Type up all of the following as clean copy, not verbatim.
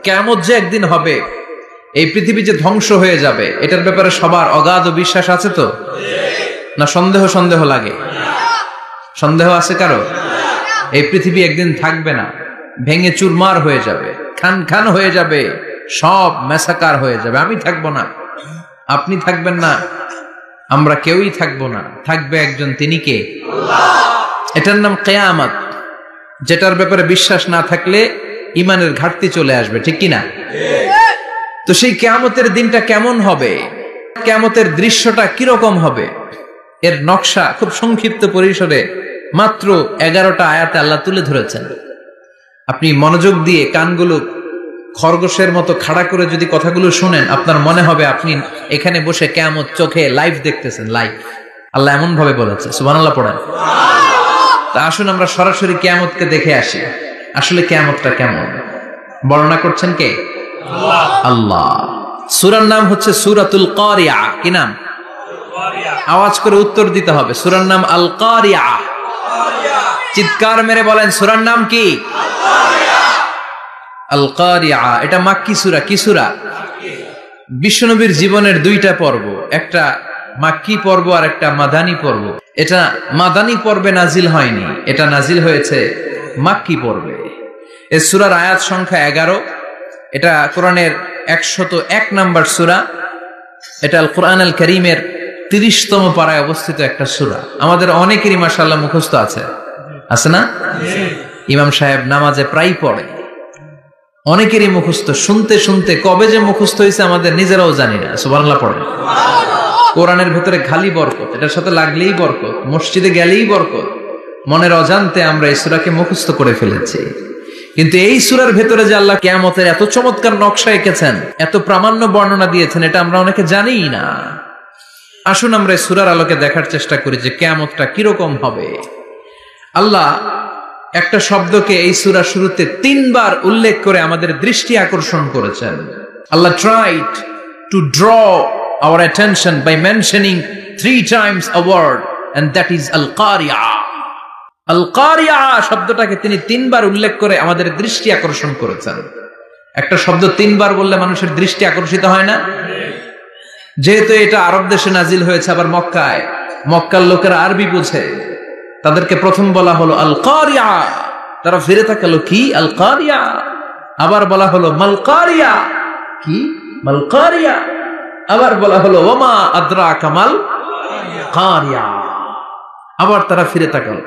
কিয়ামত যে একদিন হবে, এই পৃথিবী যে ধ্বংস হয়ে যাবে, এটার ব্যাপারে সবার অগাধ বিশ্বাস আছে তো? না সন্দেহ সন্দেহ লাগে? সন্দেহ আছে কারো? এই পৃথিবী একদিন থাকবে না, ভেঙে চুরমার হয়ে যাবে, খান খান হয়ে যাবে, সব ম্যাসাকার হয়ে যাবে। আমি থাকবো না, আপনি থাকবেন না, আমরা কেউই থাকবো না, থাকবে একজন, তিনি কে? এটার নাম কিয়ামত, যেটার ব্যাপারে বিশ্বাস না থাকলে ইমানের ঘাটতি চলে আসবে, ঠিক কিনা? তো সেই কিয়ামতের দিনটা কেমন হবে, কিয়ামতের দৃশ্যটা কিরকম হবে, এর নকশা খুব সংক্ষিপ্ত পরিসরে মাত্র 11টা আয়াতে আল্লাহ তুলে ধরেছেন। আপনি মনোযোগ দিয়ে কানগুলো খরগোশের মতো খাড়া করে যদি কথাগুলো শুনেন, আপনার মনে হবে আপনি এখানে বসে কিয়ামত চোখে লাইভ দেখতেছেন। লাইভ আল্লাহ এমন ভাবে বলেছে, সুবহানাল্লাহ পড়েন। তা আসুন আমরা সরাসরি কিয়ামতকে দেখে আসি, আসলে কিয়ামতটা কেমন বর্ণনা করছেন কে? আল্লাহ। সূরার নাম হচ্ছে সূরাতুল কারিয়া। কি নাম? আওয়াজ করে উত্তর দিতে হবে। সূরার নাম আল কারিয়া। চিৎকার মেরে বলেন সূরার নাম কি? আল কারিয়া। এটা মাক্কি সূরা। কি সূরা? বিশ্বনবীর জীবনের দুইটা পর্ব, একটা মাক্কি পর্ব আর একটা মাদানী পর্ব। এটা মাদানী পর্বে নাজিল হয়নি, এটা নাজিল হয়েছে মাক্কি পর্বে। এই সূরার আয়াত সংখ্যা 11। এটা কোরআনের 101 নম্বর সূরা। এটা আল কোরআন আল কারীমের 30তম পারায় অবস্থিত একটা সূরা। আমাদের অনেকেরই মাশাআল্লাহ মুখস্থ আছে, আছে না? ইমাম সাহেব নামাজে প্রায় পড়ে, অনেকেরই মুখস্থ। শুনতে শুনতে কবে যে মুখস্থ হয়েছে আমাদের নিজেরাও জানি না। সুবহানাল্লাহ পড়েন। কোরআনের ভেতরে খালি বরকত, এটার সাথে লাগলেই বরকত, মসজিদে গেলেই বরকত। মনের অজান্তে আমরা এই সূরাকে মুখস্থ করে ফেলেছি। কিন্তু এই সূরার ভেতরে যে আল্লাহ কিয়ামতের এত চমৎকার নকশা এঁকেছেন, এত প্রামাণ্য বর্ণনা দিয়েছেন, এটা আমরা অনেকে জানিই না। আসুন আমরা এই সূরার আলোকে দেখার চেষ্টা করি যে কিয়ামতটা কিরকম হবে। আল্লাহ একটা শব্দকে এই সূরার শুরুতে 3 বার উল্লেখ করে আমাদের দৃষ্টি আকর্ষণ করেছেন। আল্লাহ tried to draw our attention by mentioning 3 times a word, and that is al-qari'ah. al-qari'ah শব্দটাকে তিনি 3 বার উল্লেখ করে আমাদের দৃষ্টি আকর্ষণ করেছেন। একটা শব্দ 3 বার বললে মানুষের দৃষ্টি আকর্ষিত হয় না? যেহেতু এটা আরব দেশে নাজিল হয়েছে, আবার মক্কায়, মক্কার লোকেরা আরবি বুঝে, তাদেরকে প্রথম বলা হলো আল কারিয়া। তারা ফিরে তাকালো, কি আল কারিয়া? আবার বলা হলো মাল কারিয়া। কি মাল কারিয়া? আবার বলা হলো ওমা আদরাকা মাল কারিয়া। আবার তারা ফিরে তাকালো।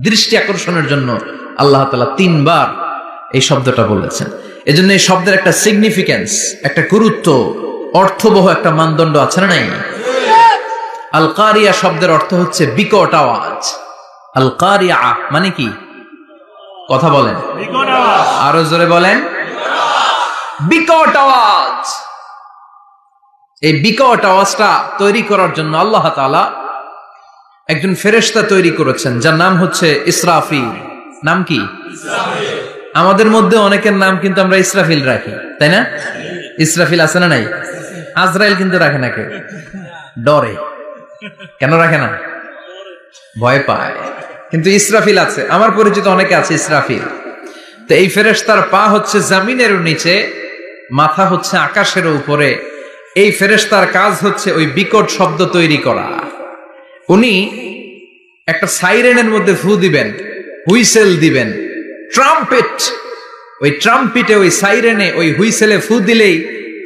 দৃষ্টি আকর্ষণের জন্য আল্লাহ তাআলা 3 বার এই শব্দটা বলেছেন। এজন্য এই শব্দের একটা সিগনিফিকেন্স, একটা গুরুত্ব, অর্থবহ একটা মানদণ্ড আছে না নাই? আল কারিয়া শব্দের অর্থ হচ্ছে বিকট আওয়াজ। আল কারিয়া মানে কি? কথা বলেন, আরো জোরে বলেন। বিকট আওয়াজ। এই বিকট আওয়াজটা তৈরি করার জন্য আল্লাহ তাআলা একজন ফেরেশতা তৈরি করেছেন, যার নাম হচ্ছে ইসরাফিল। নাম কি? ইসরাফিল। আমাদের মধ্যে অনেকের নাম কিন্তু আমরা ইসরাফিল রাখি, তাই না? ইসরাফিল আছে না নাই? আজরাইল কিন্তু রাখে না কেউ, ডরে। কেন রাখে না? ভয় পায়। কিন্তু ইসরাফিল আছে, আমার পরিচিত অনেকে আছে ইসরাফিল। তো এই ফেরেশতার পা হচ্ছে জমিনের নিচে, মাথা হচ্ছে আকাশের উপরে। এই ফেরেশতার কাজ হচ্ছে ওই বিকট শব্দ তৈরি করা। উনি একটা সাইরেনের মধ্যে ফু দিবেন, হুইসেল দিবেন, ট্রাম্পেট। ওই ট্রাম্পিটে, ওই সাইরেনে, ওই হুইসেলে ফু দিলেই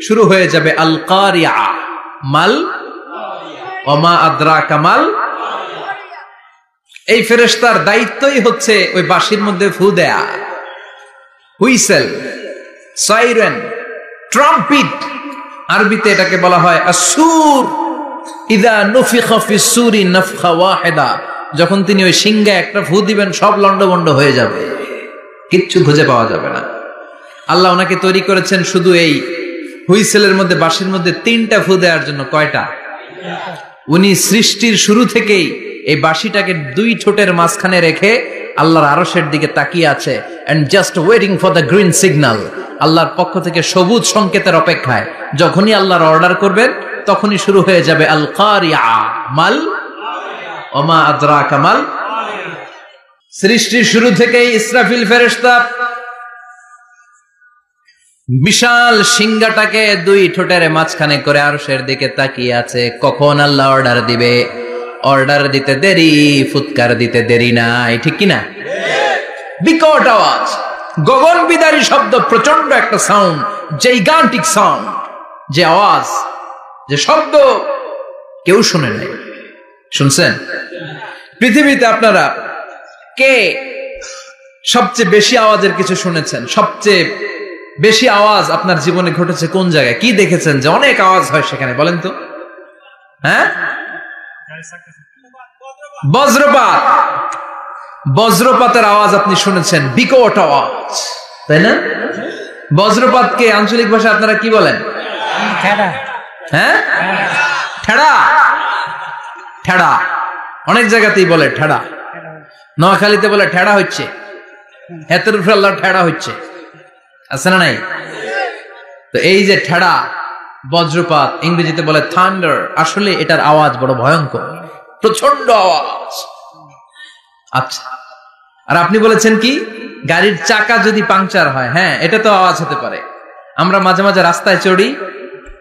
শুরু হয়ে যাবে আল কারিয়া। মাল ওমা আদরাকা মাল। এই ফেরেশতার দায়িত্বই হচ্ছে ওই বাঁশির মধ্যে ফু দেয়া। হুইসেল, সাইরেন, ট্রাম্পিট, আরবিতে এটাকে বলা হয় আসুর। ইদা নুফিখা ফিস সূরি নাফখা ওয়াহিদা। যখন তিনি ওই সিংহে একটা ফু দিবেন, সব লন্ডভন্ড হয়ে যাবে, কিচ্ছু খুঁজে পাওয়া যাবে না। আল্লাহ ওনাকে তৈরি করেছেন শুধু এই হুইসেলের মধ্যে, বাঁশির মধ্যে 3টা ফু দেওয়ার জন্য। কয়টা? উনি সৃষ্টির শুরু থেকেই এই বাঁশিটাকে 2 ঠোঁটের মাঝখানে রেখে আল্লাহর আরশের দিকে তাকিয়ে আছে, and just waiting for the green signal. আল্লাহর পক্ষ থেকে সবুজ সংকেতের অপেক্ষায়। যখনই আল্লাহর অর্ডার করবেন, তখনই শুরু হয়ে যাবে আল কারিয়া। মাল ওমা আদরাকা মাল। সৃষ্টির শুরু থেকেই ইসরাফিল ফেরেশতা বিশাল সিংহাটাকে দুই ঠোঁটের মাঝখানে করে আরশের দিকে তাকিয়ে আছে, কখন আল্লাহ অর্ডার দিবে। অর্ডার দিতে দেরি, ফুৎকার দিতে দেরি নাই, ঠিক কিনা? বিকট আওয়াজ, গগন বিদারী শব্দ, প্রচন্ড একটা সাউন্ড, জাইগান্টিক সাউন্ড, যে আওয়াজ, যে শব্দ কেউ শুনে নাই। শুনছেন? পৃথিবীতে আপনারা কে সবচেয়ে বেশি আওয়াজের কিছু শুনেছেন? সবচেয়ে বেশি আওয়াজ আপনার জীবনে ঘটেছে কোন জায়গায়? কি দেখেছেন যে অনেক আওয়াজ হয় সেখানে? বলেন তো। হ্যাঁ, বজ্রপাত। বজ্রপাতের আওয়াজ আপনি শুনেছেন, বিকট আওয়াজ, তাই না? বজ্রপাতকে আঞ্চলিক ভাষায় আপনারা কি বলেন? হ্যাঁ, ঠেড়া। ঠেড়া অনেক জায়গাতেই বলে ঠেড়া। নোয়াখালীতে বলে ঠেড়া হচ্ছে, হেতের উপরে আল্লাহ ঠেড়া হচ্ছে, আছে না নাই? তো এই যে ঠেড়া, বজ্রপাত, ইংরেজিতে বলে থান্ডার, আসলে এটার আওয়াজ বড় ভয়ঙ্কর, প্রচন্ড আওয়াজ। আচ্ছা, আর আপনি বলেছেন কি গাড়ির চাকা যদি পাংচার হয়, হ্যাঁ এটা তো আওয়াজ হতে পারে। আমরা মাঝে মাঝে রাস্তায় চড়ি,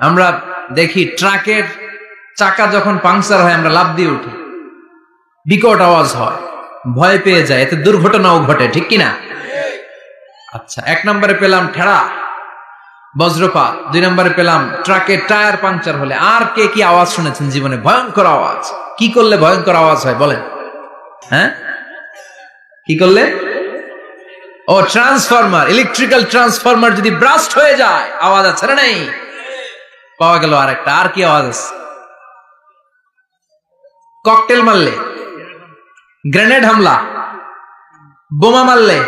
আমরা দেখি ট্রাকের চাকা যখন পাংচার হয় আমরা লাফ দিয়ে উঠি, বিকট আওয়াজ হয়, ভয় পেয়ে যায়, এতে দুর্ঘটনাও ঘটে, ঠিক কিনা? আচ্ছা, 1 নম্বরে পেলাম ঠেড়া, বজ্রপাত। 2 নম্বরে পেলাম ট্রাকের টায়ার পাংচার হলে। আর কে কি আওয়াজ শুনেছেন জীবনে? ভয়ঙ্কর আওয়াজ। কি করলে ভয়ঙ্কর আওয়াজ হয় বলেন? হ্যাঁ, কি করলে? ও, ট্রান্সফরমার, ইলেকট্রিক্যাল ট্রান্সফরমার যদি ব্রাস্ট হয়ে যায় আওয়াজ আছে না নাই? পাওয়া গেল আরেকটা। আর কি আওয়াজ আছে? ককটেল মারলে, গ্রেনেড হামলা, বোমা মারলে,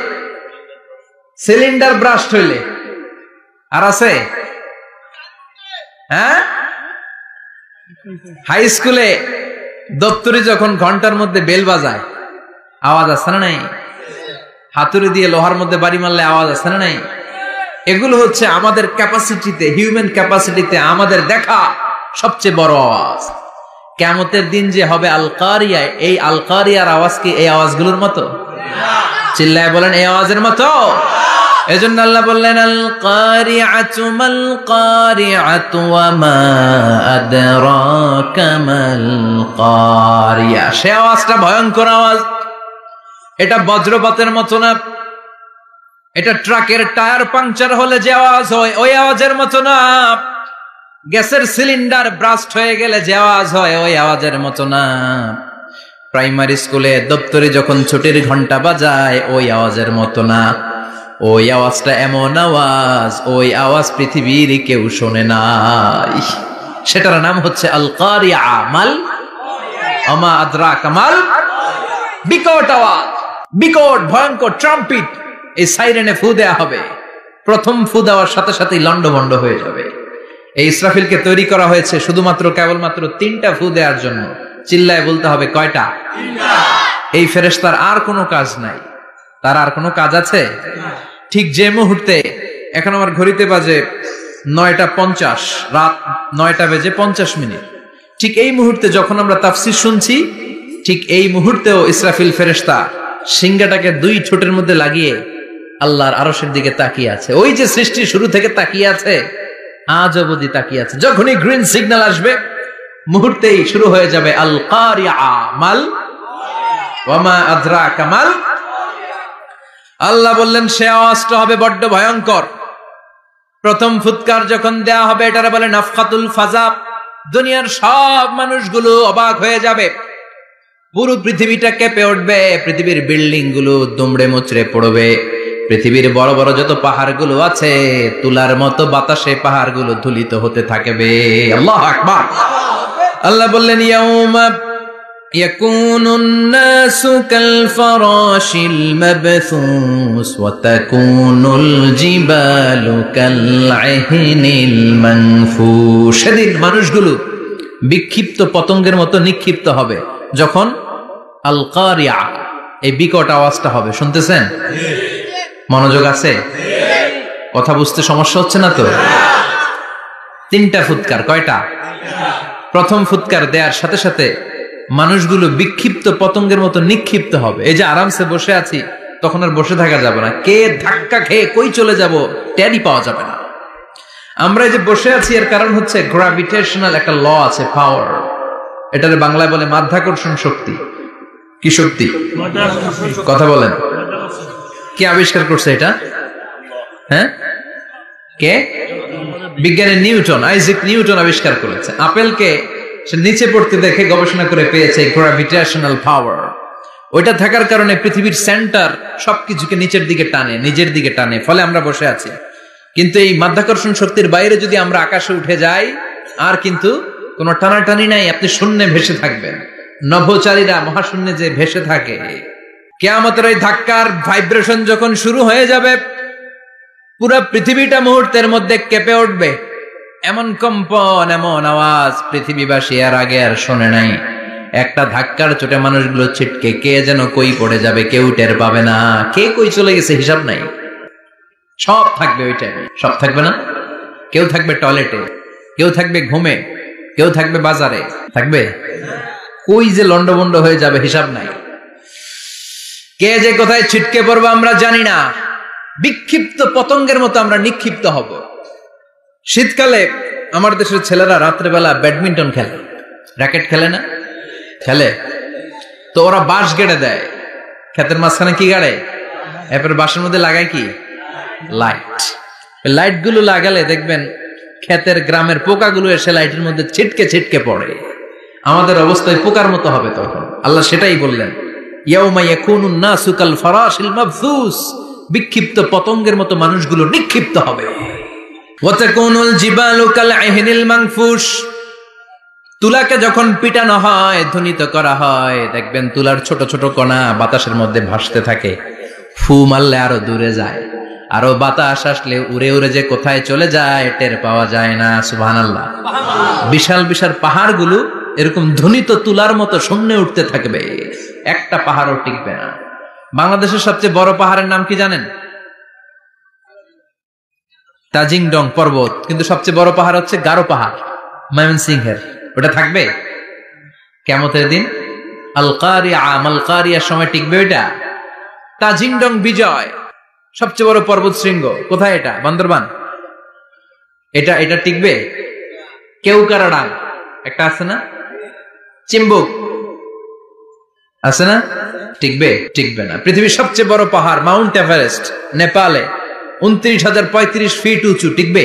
সিলিন্ডার ব্রাস্ট হইলে। আর আছে? হ্যাঁ, হাই স্কুলে দপ্তরি যখন ঘন্টার মধ্যে বেল বাজায় আওয়াজ আছে না নাই? হাতুড়ি দিয়ে লোহার মধ্যে বাড়ি মারলে আওয়াজ আছে না নাই? এগুলো হচ্ছে আমাদের ক্যাপাসিটিতে, হিউম্যান ক্যাপাসিটিতে আমাদের দেখা সবচেয়ে বড় আওয়াজ। কিয়ামতের দিন যে হবে আল কারিয়া, এই আল কারিয়ার আওয়াজ কি এই আওয়াজগুলোর মতো? চিল্লায় বলেন, এই আওয়াজের মতো। এজন্য আল্লাহ বললেন আল কারিআতু মাল কারিআতু ওয়া মা আদরাকা মাল কারিয়া। সে আওয়াজটা ভয়ঙ্কর আওয়াজ। এটা বজ্রপাতের মতো না, এটা ট্রাকের টায়ার পাংচার হলে যে আওয়াজ হয় ওই আওয়াজের মতো না, গ্যাসের সিলিন্ডার ব্রাস্ট হয়ে গেলে যে আওয়াজ হয় ওই আওয়াজের মতো না, প্রাইমারি স্কুলে দপ্তরে যখন ছুটির ঘন্টা বাজায় ওই আওয়াজের মতো না। ওই আওয়াজটা এমন আওয়াজ, ওই আওয়াজ পৃথিবীর কেউ শোনে নাই। সেটার নাম হচ্ছে আল কারিয়া, মাল ওমা আদরাকা মাল। বিকট আওয়াজ, বিকট ভয়ঙ্কর ট্রাম্পিট। এই সাইরেনে ফু দেয়া হবে, প্রথম ফু দেওয়ার সাথে সাথেই লন্ডভন্ড হয়ে যাবে। এই ইসরাফিলকে তৈরি করা হয়েছে শুধুমাত্র কেবলমাত্র 3টা ফু দেওয়ার জন্য। চিল্লায় বলতে হবে কয়টা? 3টা। এই ফেরেশতার আর কোনো কাজ নাই, তার আর কোনো কাজ আছে? ঠিক যে মুহূর্তে, এখন আমার ঘড়িতে বাজে 9:50, রাত 9:50, ঠিক এই মুহূর্তে যখন আমরা তাফসীর শুনছি, ঠিক এই মুহূর্তেও ইসরাফিল ফেরেশতা সিংহাটাকে 2 ঠোঁটের মধ্যে লাগিয়ে আল্লাহর আরশের দিকে তাকিয়ে আছে। ওই যে সৃষ্টি শুরু থেকে তাকিয়ে আছে, আজ অবধি তাকিয়ে আছে। যখনই গ্রিন সিগন্যাল আসবে মুহূর্তেই শুরু হয়ে যাবে আল কারিয়া মাল ওয়া মা আদরাকা মাল। আল্লাহ বললেন সে আওয়াজটা হবে বড্ড ভয়ঙ্কর। প্রথম ফুৎকার যখন দেয়া হবে এটারে বলে নাফখাতুল ফাজা। দুনিয়ার সব মানুষগুলো অবাক হয়ে যাবে, পুরো পৃথিবীটা কেঁপে উঠবে, পৃথিবীর বিল্ডিং গুলো দুমড়ে মুচড়ে পড়বে, পৃথিবীর বড় বড় যত পাহাড়গুলো আছে তুলার মতো বাতাসে পাহাড়গুলো ধুলিত হতে থাকবে। আল্লাহু আকবার। আল্লাহ বললেন ইয়াউমা ইয়াকুনুন নাসু কাল ফারাশিল মাবথুস ওয়া তাকুনুল জিবালু কাল আহিনিল মানফুশ। সেদিন মানুষগুলো বিক্ষিপ্ত পতঙ্গের মতো নিক্ষিপ্ত হবে যখন আল কারিয়া, এই বিকট আওয়াজটা হবে। শুনতেছেন? মনোযোগ আছে? কথা বুঝতে সমস্যা হচ্ছে না তো? 3টা ফুৎকার। কয়টা? প্রথম ফুৎকার দেওয়ার সাথে সাথে মানুষগুলো বিক্ষিপ্ত পতঙ্গের মতো নিক্ষিপ্ত হবে। এই যে আরামসে বসে আছি, তখন আর বসে থাকা যাবে না। কে ধাক্কা খেয়ে কই চলে যাব টেরই পাওয়া যাবে না। আমরা এই যে বসে আছি এর কারণ হচ্ছে গ্র্যাভিটেশনাল একটা ল আছে, পাওয়ার। এটারে বাংলায় বলে মাধ্যাকর্ষণ শক্তি। কি শক্তি? কথা বলেন। কে আবিষ্কার করছে এটা? হ্যাঁ, কে? বিজ্ঞানী নিউটন, আইজাক নিউটন আবিষ্কার করেছে। আপেলকে সে নিচে পড়তে দেখে গবেষণা করে পেয়েছে গ্র্যাভিটেশনাল পাওয়ার। ওইটা থাকার কারণে পৃথিবীর সেন্টার সবকিছুকে নিচের দিকে টানে, নিজের দিকে টানে, ফলে আমরা বসে আছি। কিন্তু এই মাধ্যাকর্ষণ শক্তির বাইরে যদি আমরা আকাশে উঠে যাই, আর কিন্তু কোনো টানাটানি নাই, আপনি শূন্যে ভেসে থাকবেন। নভোচারীরা মহাশূন্যে যে ভেসে থাকে, কিয়ামতের ওই ধাক্কার ভাইব্রেশন যখন শুরু হয়ে যাবে, পুরো পৃথিবীটা মুহূর্তের মধ্যে কেঁপে উঠবে। এমন কম্পন, এমন আওয়াজ পৃথিবীবাসী আর আগে আর শোনে নাই। একটা ধাক্কার চোটে মানুষগুলো ছিটকে কে যেন কই পড়ে যাবে, কেউ টের পাবে না। কে কই চলে গেছে হিসাব নাই। সব থাকবে ওই টাইমে, সব থাকবে না। কেউ থাকবে টয়লেটে, কেউ থাকবে ঘুমে, কেউ থাকবে বাজারে, থাকবে কই যে লন্ডভন্ড হয়ে যাবে হিসাব নাই। কে যে কোথায় ছিটকে পড়বো আমরা জানি না। বিক্ষিপ্ত পতঙ্গের মতো আমরা নিক্ষিপ্ত হব। শীতকালে আমার দেশের ছেলেরা রাত্রেবেলা ব্যাডমিন্টন খেলে, র্যাকেট খেলে না? খেলে তো ওরা বাঁশ গেড়ে দেয় ক্ষেতের মাঝখানে। কি গাড়ে? এরপরে বাঁশের মধ্যে লাগায় কি? লাইট। লাইট গুলো লাগালে দেখবেন ক্ষেতের গ্রামের পোকাগুলো এসে লাইটের মধ্যে ছিটকে ছিটকে পড়ে। আমাদের অবস্থায় পোকার মতো হবে তখন। আল্লাহ সেটাই বললেন, ইয়াউমা ইয়াকুনুন নাসু কাল ফারাশিল মাবসুস, বিক্ষিপ্ত পতঙ্গের মতো মানুষগুলো নিক্ষিপ্ত হবে। ওয়া তাকুনুল জিবালু কাল আহিনিল মানফুস, তুলাকে যখন পিটানো হয়, ধ্বনিত করা হয়, দেখবেন তুলার ছোট ছোট কণা বাতাসের মধ্যে ভাসতে থাকে। ফু মারলে আরো দূরে যায়, আরো বাতাস আসলে উড়ে উড়ে যে কোথায় চলে যায় টের পাওয়া যায় না। সুবহানাল্লাহ। বিশাল বিশাল পাহাড়গুলো এরকম ধ্বনিত তুলার মতো শূন্যে উঠতে থাকবে, একটা পাহাড়ও টিকবে না। বাংলাদেশের সবচেয়ে বড় পাহাড়ের নাম কি জানেন? তাজিংডং পর্বত। কিন্তু সবচেয়ে বড় পাহাড় হচ্ছে গারো পাহাড়, ময়মনসিংহের। ওটা থাকবে কিয়ামতের দিন। আল কারিয়া, মাল কারিয়ার সময় টিকবে ওইটা। তাজিংডং বিজয় সবচেয়ে বড় পর্বত শৃঙ্গ। কোথায় এটা? বান্দরবান। এটা টিকবে? কেউকারাডাং একটা আছে না? চিম্বুক আছে না? টিকবে? টিকবে না। পৃথিবীর সবচেয়ে বড় পাহাড় মাউন্ট এভারেস্ট নেপালে 29,035 ফিট উঁচু, টিকবে?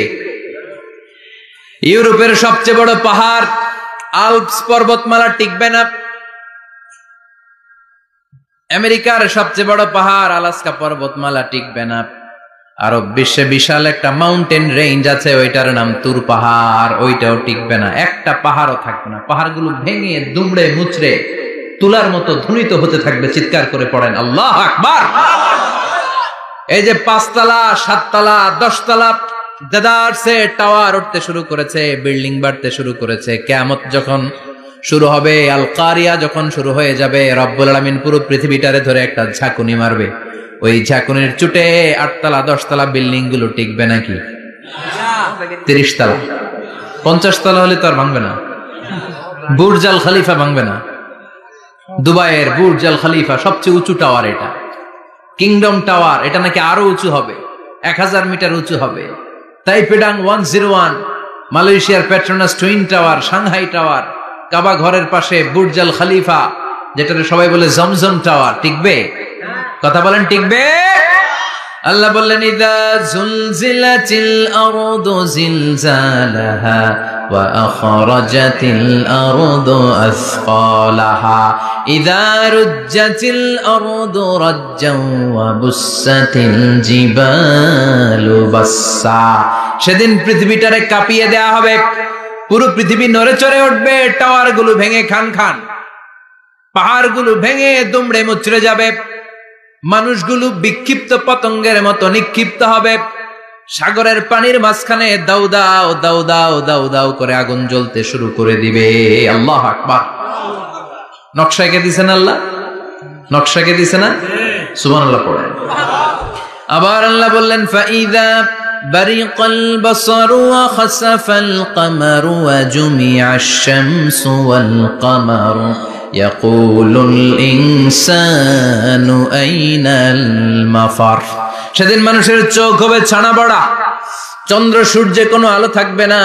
ইউরোপের সবচেয়ে বড় পাহাড় আল্পস পর্বতমালা, টিকবে না। আমেরিকার সবচেয়ে বড় পাহাড় আলাস্কা পর্বতমালা, টিকবে না। আরব বিশ্বে বিশাল একটা মাউন্টেন রেঞ্জ আছে, ওইটার নাম তুর পাহাড়, ওইটাও টিকবে না। একটা পাহাড়ও থাকবে না। পাহাড়গুলো ভেঙে দুমড়ে মুচড়ে তুলার মতো ধ্বনিত হতে থাকবে। চিৎকার করে পড়েন আল্লাহু আকবার। এই যে 5 তলা, 7 তলা, 10 তলা দেদারসে টাওয়ার উঠতে শুরু করেছে, বিল্ডিং বাড়তে শুরু করেছে। কিয়ামত যখন শুরু হবে, আল কারিয়া যখন শুরু হয়ে যাবে, রব্বুল আলামিন পুরো পৃথিবীটারে ধরে একটা ঝাঁকুনি মারবে। ওই ঝাঁকুনির চুটে 8 তলা 10 তলা বিল্ডিং গুলো টিকবে নাকি? 30 তলা 50 তলা হলে তো আর ভাঙবে না। বুর্জ আল খলিফা ভাঙবে না। দুবাইয়ের বুর্জ আল খলিফা সবচেয়ে উঁচু টাওয়ার এটা। কিংডম টাওয়ার, এটা নাকি আরো উঁচু হবে, 1000 মিটার উঁচু হবে। তাইপেডাং 101, মালয়েশিয়ার Petronas twin tower, Shanghai tower, Kaaba ঘরের পাশে বুর্জ আল খলিফা, যেটাকে সবাই বলে জমজম টাওয়ার, টিকবে? কথা বলেন, টিকবে? আল্লাহ বললেন, ইযা জুলজিলাতিল আরদু জিলজালাহা ওয়া আখরাজাতিল আরদু আসকালাহা ইযা রুজ্জাতিল আরদু রাজ্জান ওয়া বুসাতিল জিবালু বাসসা। সেদিন পৃথিবীটারে কাঁপিয়ে দেয়া হবে, পুরো পৃথিবী নড়ে চড়ে উঠবে, টাওয়ার গুলো ভেঙে খান খান, পাহাড়গুলো ভেঙে দুমড়ে মুচড়ে যাবে, মানুষগুলো বিক্ষিপ্ত পতঙ্গের মতো নিক্ষিপ্ত হবে। সাগরের পানির মাঝখানে দাউ দাউ দাউ দাউ দাউ দাউ করে আগুন জ্বলতে শুরু করে দিবে। আল্লাহু আকবার। নকশা এঁকে দিছেন আল্লাহ, নকশা এঁকে দিছে না? সুবহানাল্লাহ পড়েন। আবার আল্লাহ বললেন, ফাইদা বারিকাল বাসারু ওয়া খাসাফাল কামারু ওয়া জুমিআশ শামসু ওয়াল কামারু ইয়াকুলুল ইনসানু আইনাল মাফার। সেদিন মানুষের চোখ হবে ছানা বড়া, চন্দ্র সূর্যে কোনো আলো থাকবে না,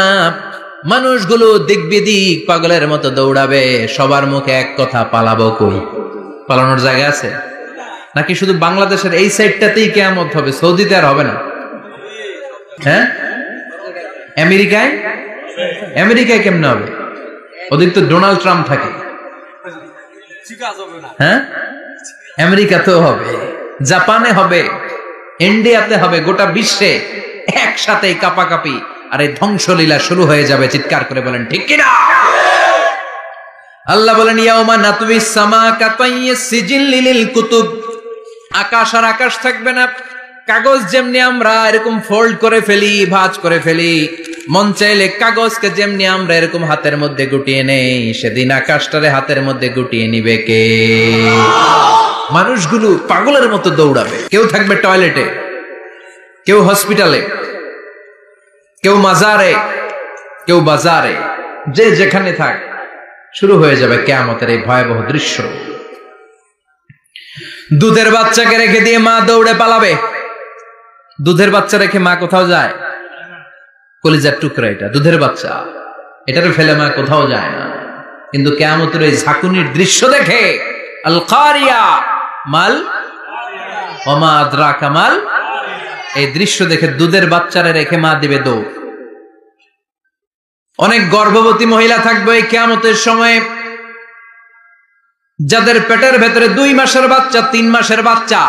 মানুষগুলো দিক বিদিক পাগলের মতো দৌড়াবে, সবার মুখে এক কথা, পালাবো কই? পালানোর জায়গা আছে নাকি শুধু বাংলাদেশের এই সাইডটাতেই কিয়ামত হবে, সৌদিতে আর হবে না? হ্যাঁ, আমেরিকায় কেমনে হবে? ওদিক তো ডোনাল্ড ট্রাম্প থাকে। হ্যাঁ, আমেরিকাতেও হবে, জাপানে হবে, ইন্ডিয়াতে হবে, গোটা বিশ্বে একসাথে কাপাকাপি আর এই ধ্বংসলীলা শুরু হয়ে যাবে। চিৎকার করে বলেন ঠিক কিনা? আল্লাহ বলেন ইয়াউমা নাতবিস সামা কাতাইয়িস সিজিল লিল কুতুব, আকাশ আর আকাশ থাকবে না। কাগজ যেমনি আমরা এরকম ফোল্ড করে ফেলি, ভাঁজ করে ফেলি, মন চাইলে কাগজকে যেমনি আমরা এরকম হাতের মধ্যে গুটিয়ে নেই, সেদিন আকাশটারে হাতের মধ্যে গুটিয়ে নিবে কে? মানুষগুলো পাগলের মতো দৌড়াবে। কেউ থাকবে টয়লেটে, কেউ হসপিটালে, কেউ মাজারে, কেউ বাজারে, যে যেখানে থাক, শুরু হয়ে যাবে কিয়ামতের এই ভয়াবহ দৃশ্য। দুধের বাচ্চাকে রেখে দিয়ে মা দৌড়ে পালাবে। দুধের বাচ্চা রেখে মা কোথাও যায়? কলিজার টুকরা এটা, দুধের বাচ্চা, এটারে ফেলে মা কোথাও যায় না। কিন্তু কিয়ামতের এই ঝাঁকুনির দৃশ্য দেখে, আল কারিয়া মাল ওমা আদরাকা মাল, এই দৃশ্য দেখে দুধের বাচ্চারে রেখে মা দিবে দৌড়। অনেক গর্ভবতী মহিলা থাকবে এই কিয়ামতের সময়, যাদের পেটের ভেতরে 2 মাসের বাচ্চা, 3 মাসের বাচ্চা,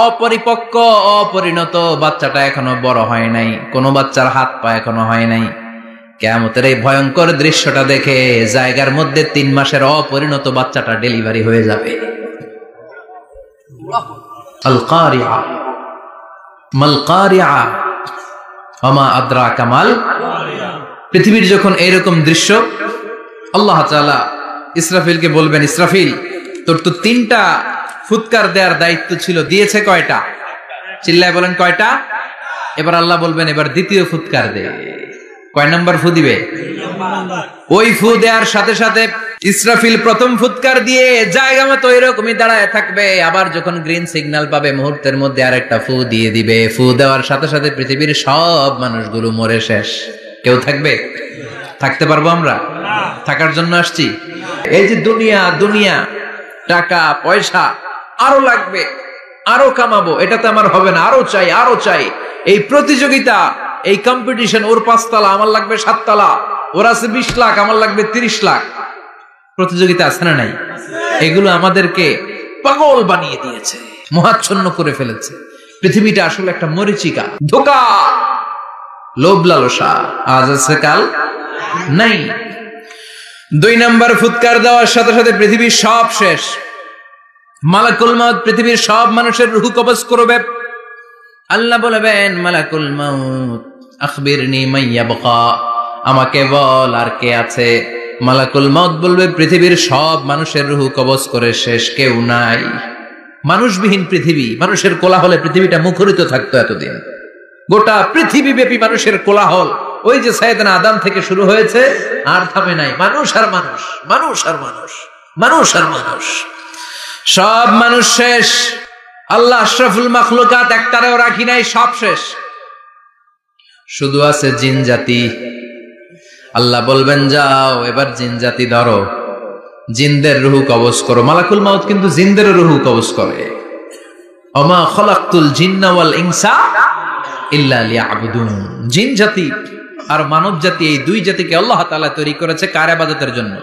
অপরিপক্ক অপরিণত, বাচ্চাটা এখনো বড় হয় নাই, কোন বাচ্চার হাত পা এখনো হয় নাই। কিয়ামতের এই ভয়ঙ্কর দৃশ্যটা দেখে জায়গার মধ্যে 3 মাসের অপরিণত বাচ্চাটা ডেলিভারি হয়ে যাবে। আল কারিয়া মাল কারিয়া ওমা আদরাকা মাল। পৃথিবীর যখন এরকম দৃশ্য, আল্লাহ তাআলা ইসরাফিলকে বলবেন, ইসরাফিল তোর তো 3টা ফুৎকার দেওয়ার দায়িত্ব ছিল, দিয়েছে কয়টা? চিল্লায় বলেন কয়টা? এবার আল্লাহ বলবেন এবার দ্বিতীয় ফুৎকার দে। কয় নাম্বার ফু দিবে? ওই ফু দেওয়ার সাথে সাথে ইসরাফিল প্রথম ফুৎকার দিয়ে জায়গা মতো এরকমই দাঁড়ায় থাকবে, আবার যখন গ্রিন সিগন্যাল পাবে মুহূর্তের মধ্যে আরেকটা ফু দিয়ে দিবে। ফু দেওয়ার সাথে সাথে পৃথিবীর সব মানুষগুলো মরে শেষ। কেউ থাকবে? থাকতে পারবো আমরা? থাকার জন্য আসছি। এই যে দুনিয়া, টাকা পয়সা আরো লাগবে, আরো কামাবো, এটাতে আমার হবে না, আরো চাই। এই প্রতিযোগিতা, এই কম্পিটিশন, ওর 5 তলা আমার লাগবে 7 তলা, ওর আছে 20 লাখ আমার লাগবে 30 লাখ। প্রতিযোগিতা আছে না নাই? এগুলো আমাদেরকে পাগল বানিয়ে দিয়েছে, মোহাচ্ছন্ন করে ফেলেছে। পৃথিবীটা আসলে একটা মরিচিকা, ধোঁকা, লোভ লালসা, আজ আছে কাল নাই। 2 নাম্বার ফুৎকার দেওয়ার সাথে সাথে পৃথিবীর সব শেষ। মালাকুল মাউত পৃথিবীর সব মানুষের রূহ কবজ করবে। আল্লাহ বলবেন, মালাকুল মাউত আখবিরনি মাইয়া বাকা, আমাকে বল আর কে আছে। মালাকুল মাউত বলবে, পৃথিবীর সব মানুষের রূহ কবজ করে শেষ, কেউ নাই। মানুষবিহীন পৃথিবী, মানুষের কোলাহলে পৃথিবীটা মুখরিত থাকতো এতদিন। গোটা পৃথিবী ব্যাপী মানুষের কোলাহল, ওই যে সাইয়েদনা আদম থেকে শুরু হয়েছে, আর থামে নাই। মানুষ আর মানুষ, মানুষ আর মানুষ, মানুষ আর মানুষ, সব মানুষ শেষ। আল্লাহ আশরাফুল মাখলুকাত একটারেও রাখি নাই, সব শেষ। শুধু আছে জিন জাতি। আল্লাহ বলবেন, যাও এবার জিন জাতি ধরো, জিনদের রূহ কবজ করো। মালাকুল মাউত কিন্তু জিনদের রূহ কবজ করে। ওমা খলাকতুল জিন্না ওয়াল ইনসা ইল্লা লিয়াবুদুন। জিন জাতি আর মানব জাতি, এই 2 জাতিকে আল্লাহ তাআলা তৈরি করেছে কার ইবাদতের জন্য?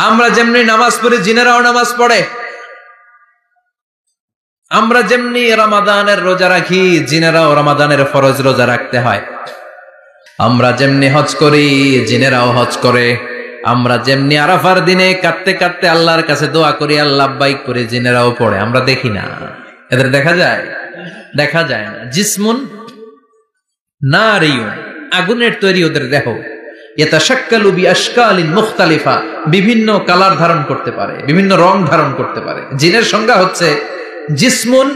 আমরা যেমনি নামাজ পড়ি, জিনেরাও নামাজ পড়ে। আমরা যেমনি রমাদানের রোজা রাখি, জিনেরাও রমাদানের ফরজ রোজা রাখতে হয়। আমরা যেমনি হজ করি, জিনেরাও হজ করে। আমরা যেমনি আরাফার দিনে কাঁদতে কাঁদতে আল্লাহর কাছে দোয়া করি, আল্লাহ লাব্বাইক করে, জিনেরাও পড়ে। আমরা দেখি না, এদের দেখা যায়? দেখা যায় না। জিসমুন নারিয়ুন, আগুনের তৈরি ওদের দেহ। ইয়াতাশাক্কালু বিআশকালিন মুখতালিফা, বিভিন্ন কালার ধারণ করতে পারে, বিভিন্ন রং ধারণ করতে পারে। জিনের সংজ্ঞা হচ্ছে জিসমুন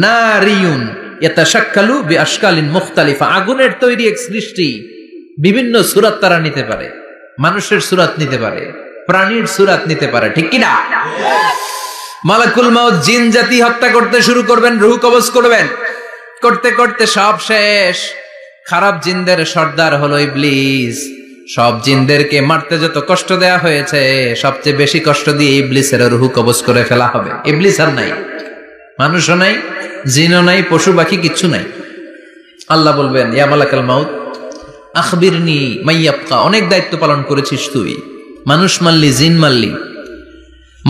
নারিয়ুন ইয়াতাশাক্কালু বিআশকালিন মুখতালিফা, আগুনের তৈরি এক সৃষ্টি, বিভিন্ন সূরত তারা নিতে পারে। মানুষের সূরত নিতে পারে, প্রাণীর সূরত নিতে পারে, ঠিক কি না? মালাকুল মাউত জিন জাতি হত্যা করতে শুরু করবেন, রূহ কবজ করবেন। করতে করতে সব শেষ। খারাপ জিনদের সর্দার হলো ইবলিস। সব জিনদেরকে মারতে যত কষ্ট দেয়া হয়েছে, সবচেয়ে বেশি কষ্ট দিয়ে ইবলিসের রূহ কবজ করে ফেলা হবে। ইবলিস আর নাই, মানুষও নাই, জিনও নাই, পশু পাখি কিচ্ছু নাই। আল্লাহ বলবেন, ইয়া মালাকাল মাউত আখবিরনি মাইয়াবকা। অনেক দায়িত্ব পালন করেছিস তুই, মানুষ মারলি, জিন মারলি,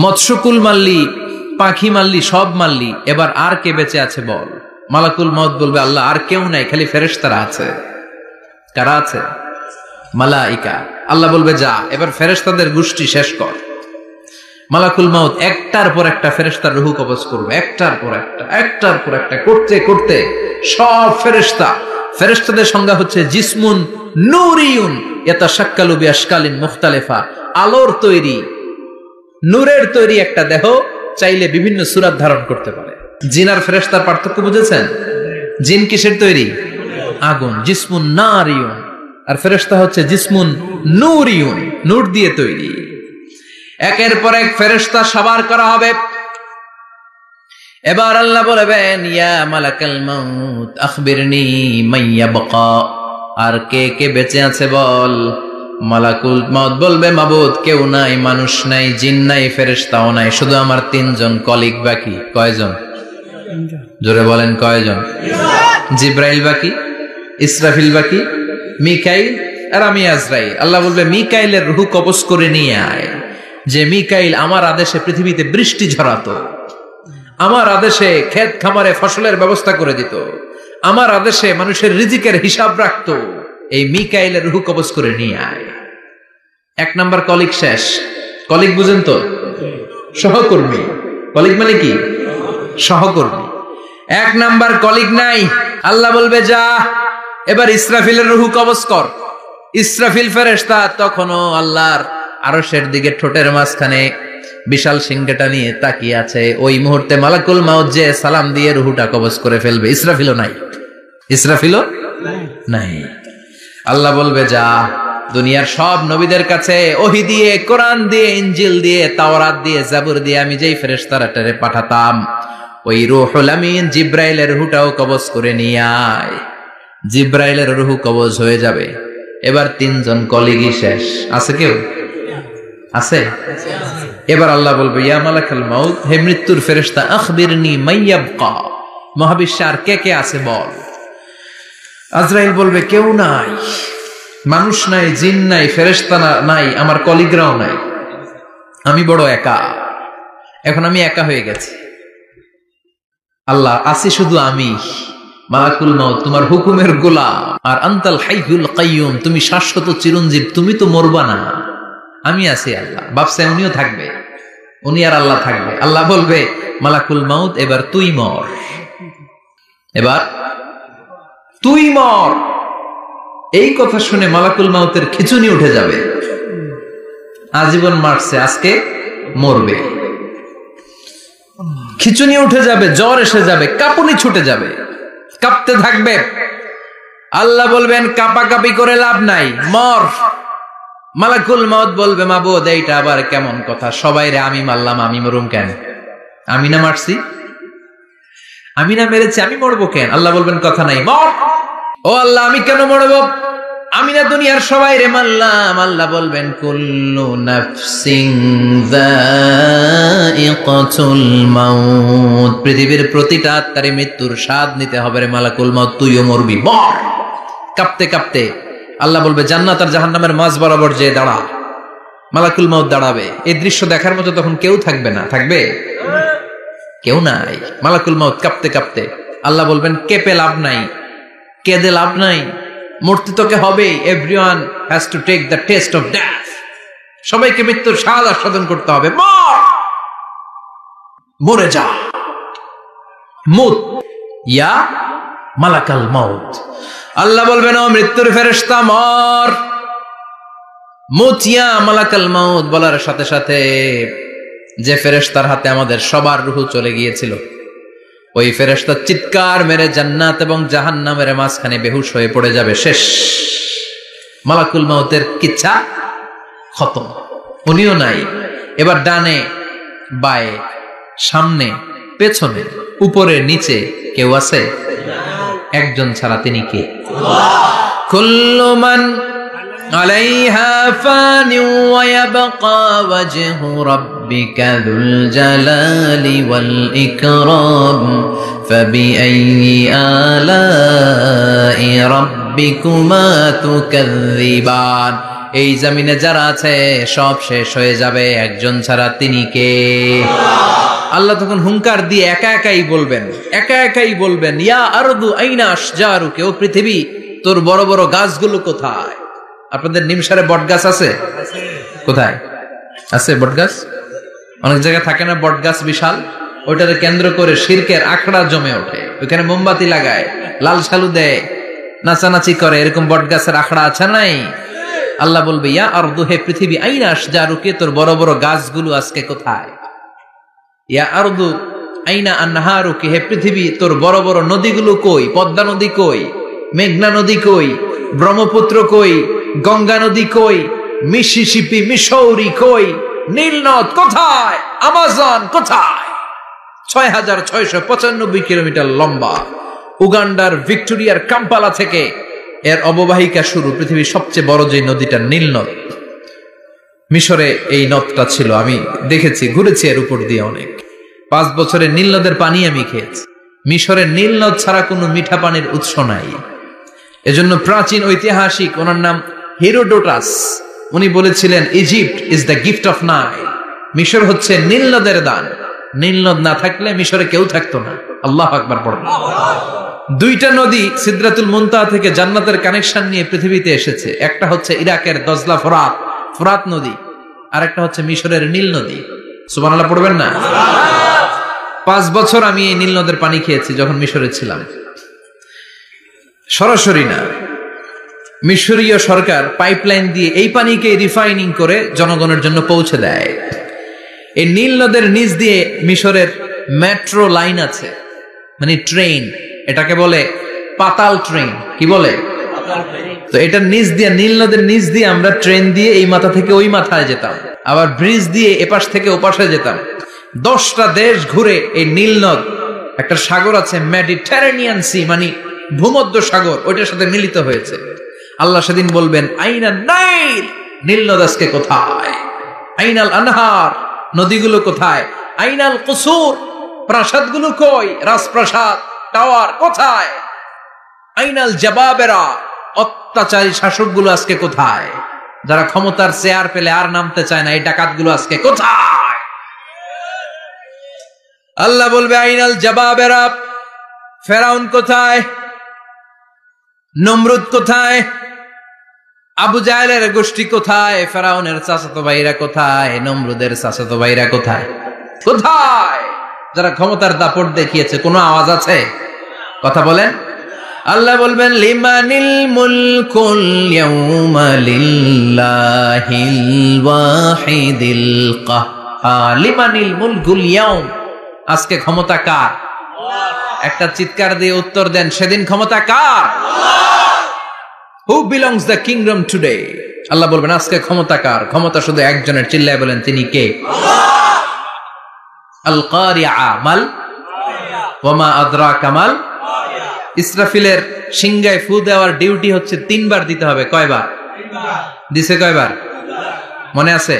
মৎস্যকুল মারলি, পাখি মারলি, সব মারলি, এবার আর কে বেঁচে আছে বল। মালাকুল মউত বলবে, আল্লাহ আর কেউ নাই, খালি ফেরেশতারা আছে। কারা আছে? মালাইকা। আল্লাহ বলবে, যা এবার ফেরেশতাদের গোষ্ঠী শেষ কর। মালাকুল মউত একটার পর একটা ফেরেশতার রূহ কবজ করবে, একটার পর একটা করতে করতে সব ফেরেশতাদের সংজ্ঞা হচ্ছে জিসমুন নূরিয়ুন ইয়াতাশাক্কালু বিআশকালিন মুখতালিফা। আলোর তৈরি, নূরের তৈরি একটা দেহ চাইলে বিভিন্ন সূরত ধারণ করতে পারে। জিন আর ফেরেশতার পার্থক্য বুঝেছেন? জিন কিসের তৈরি? আগুন, জিসমুন নারিয়ুন। আর ফেরেশতা হচ্ছে জিসমুন নূরিয়ুন, নূর দিয়ে তৈরি। একের পর এক ফেরেশতা সবার করা হবে। এবার আল্লাহ বলবেন, ইয়া মালাকাল মাউত আখবিরনি মাইয়াবকা। আর কে কে বেঁচে আছে বল। মালাকুল মউত বলবে, মাবুদ কেউ নাই, মানুষ নাই, জিন নাই, ফেরেশতাও নাই, শুধু আমার তিনজন কলিগ বাকি। কয়জন? জোরে বলেন কয়জন? জিব্রাইল বাকি, ইসরাফিল বাকি, মিকাইল আর আমি আজরাইল। আল্লাহ বলবে, মিকাইলের রূহ কবজ করে নিয়ে আয়। যে মিকাইল আমার আদেশে পৃথিবীতে বৃষ্টি ঝরাতো, আমার আদেশে ক্ষেত খামারে ফসলের ব্যবস্থা করে দিত, আমার আদেশে মানুষের রিজিকের হিসাব রাখতো। এই মিকাইলের রূহ কবজ করে নিয়ে আয়। এক নাম্বার কলিগ শেষ। কলিগ বুঝেন তো? সহকর্মী। কলিগ মানে কি? সহকর্মী। এক নাম্বার কলিগ নাই। আল্লাহ বলবে, যা এবার ইসরাফিলের রূহ কবজ কর। ইসরাফিল ফেরেশতা তখনও আল্লাহর আরশের দিকে ঠোঁটের মাঝখানে বিশাল সিংহটা নিয়ে তাকিয়ে আছে। ওই মুহূর্তে মালাকুল মাউত যে সালাম দিয়ে রূহটা কবজ করে ফেলবে। ইসরাফিলও নাই, ইসরাফিলও নাই। আল্লাহ বলবে, যা দুনিয়ার সব নবীদের কাছে ওহী দিয়ে, কোরআন দিয়ে, ইনজিল দিয়ে, তাওরাত দিয়ে, জাবুর দিয়ে আমি যেই ফেরেশতারাটারে পাঠাতাম, ওই রূহুল আমিন জিব্রাইলের রূহটাও কবজ করে নিয়ে আয়। জিব্রাইলের রূহ কবজ হয়ে যাবে। এবার তিনজন কলিগই শেষ। আছে কেউ? আছে? এবার আল্লাহ বলবে, ইয়া মালাকাল মাউত, হে মৃত্যুর ফেরেশতা, আখবিরনি মাইয়াবকা। মহাবিশ্বে আর কে কে আছে বল। আজরাইল বলবে, কেউ নাই, মানুষ নাই, জিন নাই, ফেরেশতা নাই, আমার কলিগরাও নাই, আমি বড় একা। এখন আমি একা হয়ে গেছি। আল্লাহ, আছি শুধু আমি। মালাকুল মাউত, তোমার হুকুমের গোলাম। আর আনতাল হাইয়ুল কাইয়ুম, তুমি শাশ্বত চিরঞ্জীব, তুমি তো মরবা না, আমি আছি। আল্লাহ ভাবছে উনিও থাকবে, উনি আর আল্লাহ থাকবে। আল্লাহ বলবে, মালাকুল মাউত এবার তুই মর, এবার তুই মর। এই কথা শুনে মালাকুল মাউতের খিচুনি উঠে যাবে। আজীবন মারছে, আজকে মরবে। খিচুনি উঠে যাবে, জ্বর এসে যাবে, কাঁপুনি ছুটে যাবে, কাঁপতে থাকবে। আল্লাহ বলবেন, কাঁপাকাঁপি করে লাভ নাই, মর। মালাকুল মাউত বলবে, মাবুদ এইটা আবার কেমন কথা? সবাই রে আমি মারলাম, আমি মরুম কেন? আমি না মারছি, আমি না মেরেছি, আমি মরবো কেন? আল্লাহ বলবেন, কথা নাই, মর। ও আল্লাহ, আমি কেন মরবো? আমি না দুনিয়ার সবাই রে মারলাম। আল্লাহ বলবেন, কুল্লু নাফসিন যায়িকাতুল মাউত, পৃথিবীর প্রতিটা আত্মারে মৃত্যুর স্বাদ নিতে হবে রে মালাকুল মাউত, তুইও মরবি, মর। কাঁপতে কাঁপতে আল্লাহ বলবে, জান্নাত আর জাহান্নামের মাঝ বরাবর যে দাঁড়া। মালাকুল মাউত দাঁড়াবে। এই দৃশ্য দেখার মতো তখন কেউ থাকবে না। থাকবে? কেউ নাই। মালাকুল মাউত কাঁপতে কাঁপতে আল্লাহ বলবেন, কেঁপে লাভ নাই, কেঁদে লাভ নাই, মরতে তোকে হবে। Everyone has to take the test of death. সবাইকে মৃত্যুর স্বাদ আস্বাদন করতে হবে। মর, মরে যা। মুত ইয়া মালাকাল মাউত। আল্লাহ বলবেন, ও মৃত্যুর ফেরেশতা, মর। মুত ইয়া মালাকাল মাউত বলার সাথে সাথে যে ফেরেশতার হাতে আমাদের সবার রূহ চলে গিয়েছিল, ওই ফেরেশতা চিৎকার মেরে জান্নাত এবং জাহান্নামের মাঝখানে বেহুশ হয়ে পড়ে যাবে। শেষ। মালাকুল মাউতের কিচ্ছা খতম, উনিও নাই। এবার ডানে বায়ে, সামনে পেছনে, উপরে নিচে কেউ আছে? একজন ছাড়া তিনি কে? কুল্লু মান আলাইহা ফানি ওয়া ইয়াবকা ওয়াজহু রাব্বিকা যুল জালালি ওয়াল ইকরাম ফাবিআইয়ি আলাই রাব্বিকুমা তুকাযযিবান। এই জমিনে যারা আছে সব শেষ হয়ে যাবে, একজন ছাড়া তিনি কে? আল্লাহ তখন হুঙ্কার দিয়ে একা একাই বলবেন ইয়া আরদু আইনা আশজারুকা, ও পৃথিবী তোর বড় বড় গাছগুলো কোথায়? আপনাদের নিমসারে বট গাছ আছে? কোথায় আছে বট গাছ? অনেক জায়গায় থাকে না বট গাছ বিশাল, ওইটাকে কেন্দ্র করে শিরকের আখড়া জমে ওঠে, ওইখানে মোমবাতি লাগায়, লাল সালু দেয়, নাচানাচি করে, এরকম বট গাছের আখড়া আছে নাই? আল্লাহ বলবে ইয়া আরদু, হে পৃথিবী, আইনা আশজারুকা, তোর বড় বড় গাছগুলো আজকে কোথায়? ইয়া আরদু আইনা আনহারুকা, হে পৃথিবী তোর বড় বড় নদীগুলো কই? পদ্মা নদী কই? মেঘনা নদী কই? ব্রহ্মপুত্র কই? গঙ্গা নদী কই? মিসিসিপি, মিসৌরি কই? নীল নদ কোথায়? আমাজন কোথায়? ৬৬৯৫ কিলোমিটার লম্বা, উগান্ডার ভিক্টোরিয়ার কাম্পালা থেকে এর অববাহিকা শুরু। পৃথিবীর সবচেয়ে বড় যে নদীটা নীল নদ, মিশরে এই নদটা ছিল। আমি দেখেছি, ঘুরেছি এর উপর দিয়ে অনেক। 5 বছরে নীল নদের পানি আমি খেয়েছি। মিশরের নীল নদ ছাড়া কোনো মিঠা পানির উৎস নাই। এজন্য প্রাচীন ঐতিহাসিক, ওনার নাম হেরোডোটাস, উনি বলেছিলেন Egypt is the gift of Nile, মিশর হচ্ছে নীল নদের দান। নীল নদ না থাকলে মিশরে কেউ থাকতো না। আল্লাহু আকবার পড়ুন। 2টা নদী সিদরাতুল মুনতাহা থেকে জান্নাতের কানেকশন নিয়ে পৃথিবীতে এসেছে। একটা হচ্ছে ইরাকের দজলা ফোরাত নদী, আর একটা হচ্ছে মিশরের নীল নদী। সুবহানাল্লাহ পড়বেন না? 5 বছর আমি এই নীল নদের পানি খেয়েছি যখন মিশরে ছিলাম। সরাসরি না, মিশরীয় সরকার পাইপলাইন দিয়ে এই পানিকে রিফাইনিং করে জনগণের জন্য পৌঁছে দেয়। এই নীল নদের নিচ দিয়ে মিশরের মেট্রো লাইন আছে, মানে ট্রেন, এটাকে বলে পাতাল ট্রেন। কি বলে? তো এটার নিচ দিয়ে, নীল নদের নিচ দিয়ে আমরা ট্রেন দিয়ে এই মাথা থেকে ওই মাথায় যেতাম, আবার ব্রিজ দিয়ে এপাশ থেকে ওপাশে যেতাম। 10টা দেশ ঘুরে এই নীল নদ, একটা সাগর আছে মেডিটেরেনিয়ান সি, মানে ভূমধ্য সাগর, ওইটার সাথে মিলিত হয়েছে। আল্লাহ সেদিন বলবেন আইনা নাইল, নীল নদ আজকে কোথায়? আইনাল আনহার, নদীগুলো কোথায়? আইনাল কুসুর, প্রাসাদগুলো কই? রাজপ্রাসাদ, টাওয়ার কোথায়? আইনাল জাবাবেরা, অত্যাচারী শাসকগুলো আজকে কোথায়? যারা ক্ষমতার চেয়ার পেলে আর নামতে চায় না, এই ডাকাতগুলো আজকে কোথায়? আল্লাহ বলবে আইনাল জাবাবেরা, ফেরাউন কোথায়? নমরুদ কোথায়? আবু জাহেলের গোষ্ঠী কোথায়? ফেরাউনের চাচাতো ভাইরা কোথায়? নমরুদের চাচাতো ভাইরা কোথায়? কোথায়? যারা ক্ষমতার দাপট দেখিয়েছে, কোনো আওয়াজ আছে? কথা বলেন। আল্লাহ বলবেন লিমানিল মুলকুল ইয়াউমা লিল্লাহিল ওয়াহিদিল কাহ্হার। লিমানিল মুলকুল ইয়াউম, আজকে ক্ষমতা কার? একটা চিৎকার দিয়ে উত্তর দেন, সেদিন ক্ষমতা কার? Who belongs the kingdom today? আল্লাহ বলবেন আজকে ক্ষমতা কার? ক্ষমতা শুধু একজনের, চিল্লায় বলেন তিনি কে? আল কারিআ, মাল ওয়া মা আদরাকা মাল। ইসরাফিলের সিংহায় ফু দেওয়ার ডিউটি হচ্ছে 3 বার দিতে হবে। কয়বার দিছে? কয়বার মনে আছে?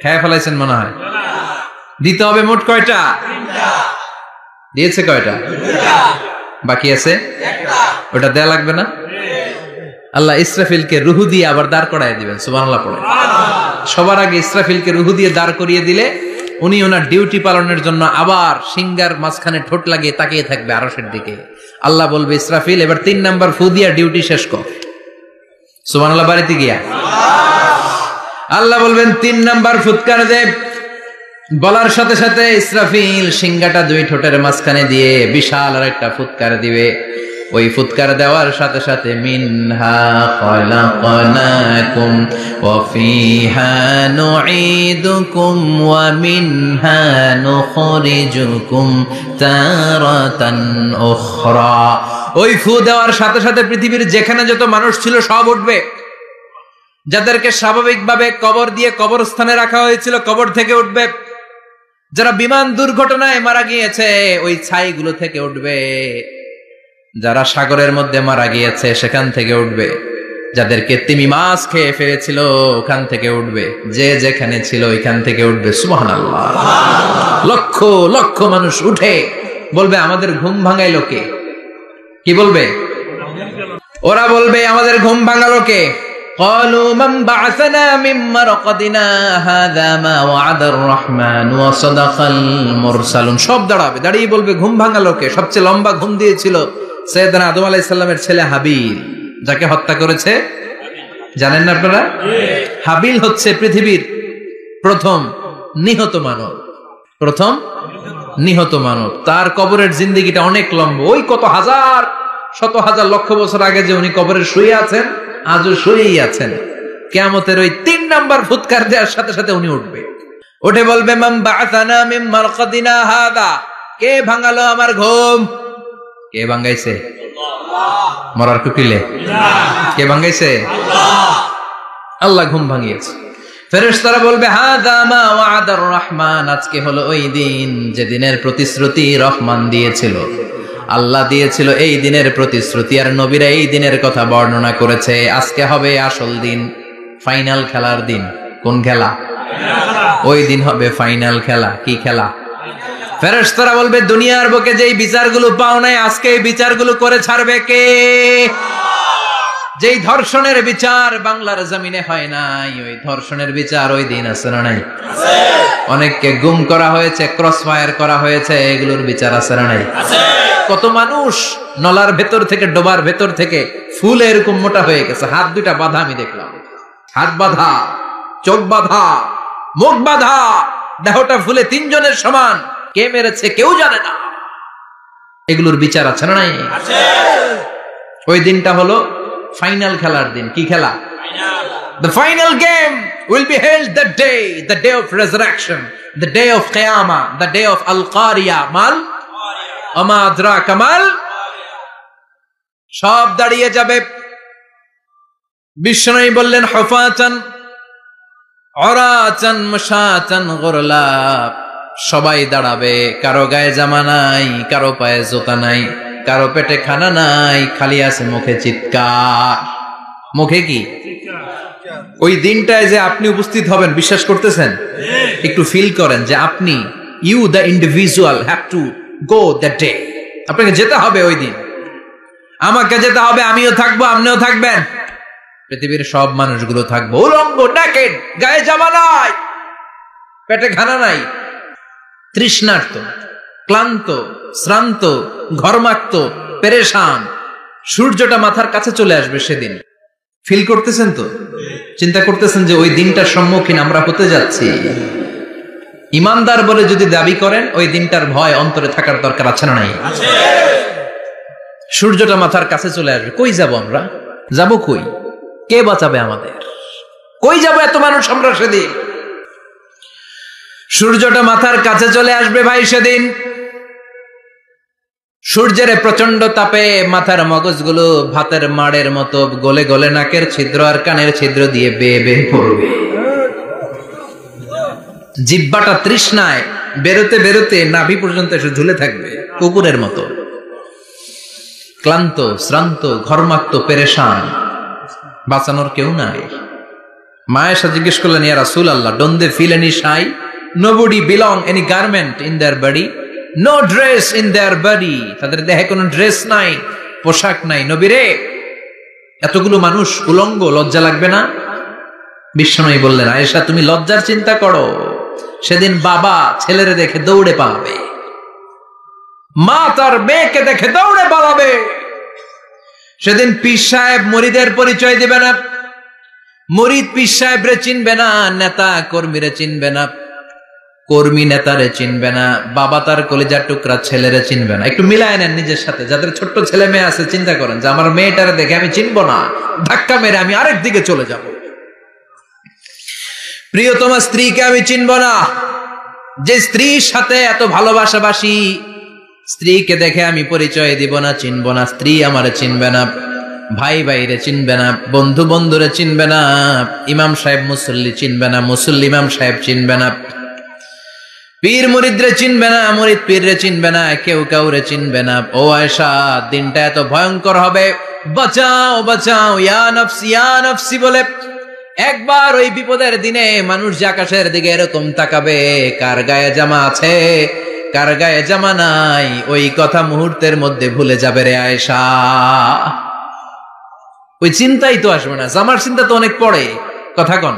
খেয়ে ফেলাইছেন মনে হয়। দিতে হবে মোট কয়টা? 3টা। দিয়েছে কয়টা? 2টা। বাকি আছে একটা। ওটা দেয়া লাগবে না? আল্লাহ ইসরাফিলকে রুহু দিয়ে আবার দাঁড় করায় দিবেন। সুবহানাল্লাহ পড়ে। সবার আগে ইসরাফিলকে রুহু দিয়ে দাঁড় করিয়ে দিলে উনি ওনার ডিউটি পালনের জন্য আবার সিংহার মাঝখানে ঠোঁট লাগিয়ে তাকিয়ে থাকবে আরশের দিকে। আল্লাহ বলবে ইসরাফিল এবার 3 নাম্বার ফু দিয়া ডিউটি শেষ কর। সুবহানাল্লাহ বাড়িতে গিয়া আল্লাহ বলবেন 3 নাম্বার ফুৎকার দে। বলার সাথে সাথে ইসরাফিল সিংহাটা 2 ঠোঁটের মাঝখানে দিয়ে বিশাল আর একটা ফুৎকার দিবে। ওই ফুৎকার দেওয়ার সাথে সাথে মিনহা খলাকনাকুম ওয়া ফিহা নুঈদুকুম ওয়া মিনহা নুখরিজুকুম তারাতান উখরা। ওই ফু দেওয়ার সাথে সাথে পৃথিবীর যেখানে যত মানুষ ছিল সব উঠবে। যাদেরকে স্বাভাবিকভাবে কবর দিয়ে কবরস্থানে রাখা হয়েছিল কবর থেকে উঠবে। যারা বিমান দুর্ঘটনায় মারা গিয়েছে ওই ছাইগুলো থেকে উঠবে। যারা সাগরের মধ্যে মারা গিয়েছে সেখান থেকে উঠবে, যাদেরকে তিমি মাছ খেয়ে ফেলেছিল ওখান থেকে উঠবে, যে যেখানে ছিল ওইখান থেকে উঠবে। সুবহানাল্লাহ। লক্ষ লক্ষ মানুষ উঠে বলবে আমাদের ঘুম ভাঙাইলো কে? কি বলবে? ওরা বলবে আমাদের ঘুম ভাঙালো কে? قالوا من بعثنا من مرقدنا هذا ما وعد الرحمن وصدق المرسلون। সব দাঁড়াবে, দাঁড়িয়ে বলবে ঘুম ভাঙালো কে? সবচেয়ে লম্বা ঘুম দিয়েছিল সাইয়েদনা আদম আলাইহিস সালামের ছেলে হাবিল, যাকে হত্যা করেছে জানেন না আপনারা? হাবিল হচ্ছে পৃথিবীর প্রথম নিহত মানব, প্রথম নিহত মানব। তার কবরের জিন্দেগিটা অনেক লম্বা, ওই কত হাজার শত হাজার লক্ষ বছর আগে যে উনি কবরে শুয়ে আছেন আজও শুয়েই আছেন। কিয়ামতের ওই 3 নাম্বার ফুৎকার দেওয়ার সাথে সাথে উনি উঠবে, উঠে বলবে মান বা'আসানা মিন মারকাদিনা হাদা, কে ভাঙালো আমার ঘুম? কে ভাঙাইছে? মরার কুকিলে কে ভাঙাইছে? আল্লাহ ঘুম ভাঙিয়েছে। ফেরেশতারা বলবে হাযা মা ওয়া'দার রহমান, আজকে হলো ওই দিন যে দিনের প্রতিশ্রুতি রহমান দিয়েছিল, আল্লাহ দিয়েছিল এই দিনের প্রতিশ্রুতি, আর নবীরা এই দিনের কথা বর্ণনা করেছে। আজকে হবে আসল দিন, ফাইনাল খেলার দিন। কোন খেলা? ওই দিন হবে ফাইনাল খেলা। কি খেলা? ফেরেশতারা বলবে দুনিয়ার বুকে যেই বিচারগুলো পাও নাই আজকে এই বিচারগুলো করে ছাড়বে কে? যেই ধর্ষণের বিচার বাংলার জমিনে হয় নাই, ওই ধর্ষণের বিচার ওই দিন আছে না নাই? অনেককে গুম করা হয়েছে, ক্রস ফায়ার করা হয়েছে, এগুলোর বিচার আছে না নাই? কত মানুষ নলার ভেতর থেকে, ডোবার ভেতর থেকে ফুল এরকম মোটা হয়ে গেছে, হাত দুইটা বাঁধা, আমি দেখলাম হাত বাঁধা, চোখ বাঁধা, মুখ বাঁধা, দেহটা ফুলে 3 জনের সমান। কে মেরেছে কেউ জানে না। এগুলোর বিচার আছে না নাই? ওই দিনটা হলো ফাইনাল খেলার দিন। কি খেলা? The final game will be held that day, the day of resurrection, the day of Qiyamah, the day of Al-Qariya, mal আমা আদরাকা মাল। সব দাঁড়িয়ে যাবে। বিষ্ণু বললেন হুফাতান উরাতান মুশাতান গুরলা, সবাই দাঁড়াবে, কারো গায়ে জামা নাই, কারো পায়ে জুতা নাই, কারো পেটে খানা নাই, খালি আছে মুখে চিৎকার। মুখে কি? ওই দিনটায় যে আপনি উপস্থিত হবেন, বিশ্বাস করতেছেন? একটু ফিল করেন যে আপনি, you the individual have to go that day. আপনাকে যেতে হবে ওই দিন, আমাকে যেতে হবে, আমিও থাকবো, আপনিও থাকবেন, পৃথিবীর সব মানুষগুলো থাকবো উলঙ্গ, naked, গায়ে জামা নাই, পেটে খানা নাই, তৃষ্ণার্ত, ক্লান্ত, শ্রান্ত, ঘর্মাক্ত, পেরেশান। সূর্যটা মাথার কাছে চলে আসবে সেদিন। ফিল করতেছেন তো? চিন্তা করতেছেন যে ওই দিনটার সম্মুখীন আমরা হতে যাচ্ছি। ইমানদার বলে যদি দাবি করেন, ওই দিনটার ভয় অন্তরে থাকার দরকার আছে না নাই? সূর্যটা মাথার কাছে চলে আসবে, কই যাব আমরা? যাব কই? কে বাঁচাবে আমাদের? কই যাব এত মানুষ আমরা সেদিন? সূর্যটা মাথার কাছে চলে আসবে ভাই সেদিন। সূর্যের প্রচন্ড তাপে মাথার মগজগুলো ভাতের মাড়ের মতো গলে গলে নাকের ছিদ্র আর কানের ছিদ্র দিয়ে বেয়ে বেয়ে পড়বে। জিহ্বাটা তৃষ্ণায় বেরোতে বেরোতে নাভি পর্যন্ত এসে ঝুলে থাকবে কুকুরের মতো। ক্লান্ত, শ্রান্ত, ঘর্মাক্ত, পেরেশান, বাঁচানোর কেউ নাই। মায়েশা জিজ্ঞেস করলেন, ইয়া রাসূলুল্লাহ, don't they feel any shy? Nobody belong any garment in their body, no dress in their body. তাদের দেহে কোনো ড্রেস নাই, পোশাক নাই। নবীরে, এতগুলো মানুষ উলঙ্গ, লজ্জা লাগবে না? বিশ্বনবী বললেন, আয়েশা তুমি লজ্জার চিন্তা করো, সেদিন বাবা ছেলেরে দেখে দৌড়ে পালাবে, মা তার মেয়েকে দেখে দৌড়ে পালাবে। সেদিন পীর সাহেব মুরিদের পরিচয় দিবে না, মুরিদ পীর সাহেবরে চিনবে না, নেতা কর্মীরে চিনবে না, কর্মী নেতারে চিনবে না, বাবা তার কলিজার টুকরা ছেলেরে চিনবে না। একটু মিলায় নেন নিজের সাথে। যাদের ছোট্ট ছেলে মেয়ে আছে, চিন্তা করেন যে আমার মেয়েটারে দেখে আমি চিনবো না, ধাক্কা মেরে আমি আরেক দিকে চলে যাব। প্রিয়তমা স্ত্রীকে আমি চিনব না, যে স্ত্রীর সাথে এত ভালোবাসাবাসি, স্ত্রীকে দেখে আমি পরিচয় দিব না, চিনব না। স্ত্রী আমারে চিনবে না, ভাই ভাইরে চিনবে না, বন্ধু বন্ধুরে চিনবে না, ইমাম সাহেব মুসল্লি চিনবে না, মুসল্লি ইমাম সাহেব চিনবে না। পীর মুরিদরে চিনবে না, মুরিদ পীররে চিনবে না, কেউ কাউরে চিনবে না। ও আয়েশা, দিনটা এত ভয়ঙ্কর হবে, বাঁচাও বাঁচাও, ইয়া নফসি বলে একবার ওই বিপদের দিনে মানুষ যে আকাশের দিকে এরকম তাকাবে, কার গায়ে জামা আছে কার গায়ে জামা নাই, ওই কথা মুহূর্তের মধ্যে ভুলে যাবে রে আয়েশা। ওই চিন্তাই তো আসবে না, জামার চিন্তা তো অনেক পরে। কথা কন।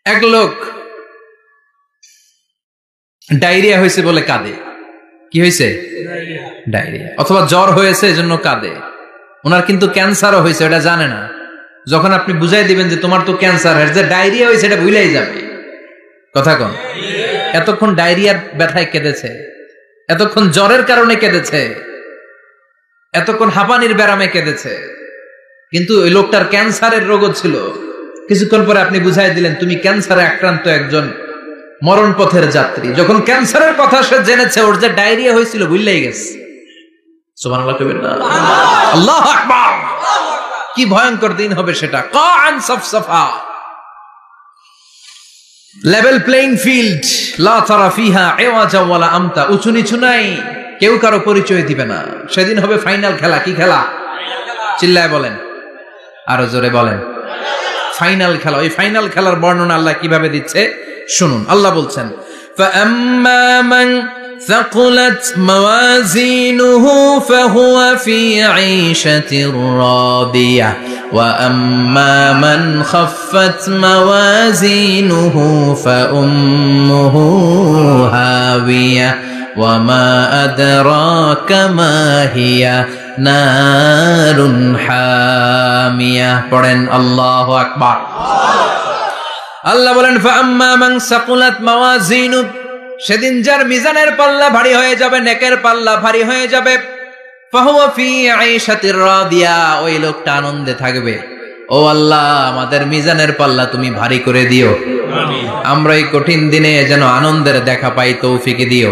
এক লোক ডায়রিয়া হয়েছে বলে কাঁদে। কি হয়েছে? ডায়রিয়া। অথবা জ্বর হয়েছে এজন্য কাঁদে। ওনার কিন্তু ক্যান্সারও হয়েছে, এটা জানে না। যখন আপনি বুঝাই দিবেন যে তোমার তো ক্যান্সার হয়েছে, ডায়রিয়া হয়েছে, এটা ভুলেই যাবে। কথা কন। এতক্ষণ ডায়রিয়ার ব্যথায় কেঁদেছে, এতক্ষণ জ্বরের কারণে কেঁদেছে, এতক্ষণ হাঁপানির ব্যারামে কেঁদেছে, কিন্তু ওই লোকটার ক্যান্সারের রোগও ছিল। কিছুক্ষণ পরে আপনি বুঝাই দিলেন তুমি ক্যান্সারে আক্রান্ত একজন মরণ পথের যাত্রী। যখন ক্যান্সারের কথা সে জেনেছে, ওর যে ডায়রিয়া হয়েছিল ভুলেই গেছে। সুবহানাল্লাহ কইবেন না? আল্লাহু আকবার। কি ভয়ঙ্কর দিন হবে সেটা। কান সফসফা, লেভেল প্লেইং ফিল্ড, লা তারা ফিহা ইওয়াজা ওয়ালা আমতা। উঁচু নিচু নাই, কেউ কারো পরিচয় দিবে না। সেদিন হবে ফাইনাল খেলা। কি খেলা? চিল্লায় বলেন, আরো জোরে বলেন। ফাইনাল খেলা। ওই ফাইনাল খেলার বর্ণনা আল্লাহ কিভাবে দিচ্ছে শুনুন। আল্লাহ বলছেন, فَأَمَّا مَنْ ثَقُلَتْ مَوَازِينُهُ فَهُوَ فِي عِيشَةٍ رَاضِيَةٍ وَأَمَّا مَنْ خَفَّتْ مَوَازِينُهُ فَأُمُّهُ هَاوِيَةٌ وَمَا أَدْرَاكَ مَا هِيَ نَارٌ حَامِيَةٌ। পড়েন আল্লাহু আকবার। আল্লাহ বলেন, ফাআম্মা মান সাকুলাত মাওয়াজিনু, সেদিন যার মিজানের পাল্লা ভারী হয়ে যাবে, নেকের পাল্লা ভারী হয়ে যাবে, ফাহুয়া ফি আইশাতির রাদিয়া, ওই লোকটা আনন্দে থাকবে। ও আল্লাহ, আমাদের মিজানের পাল্লা তুমি ভারী করে দিও। আমিন। আমরা এই কঠিন দিনে যেন আনন্দের দেখা পাই, তৌফিক দিও।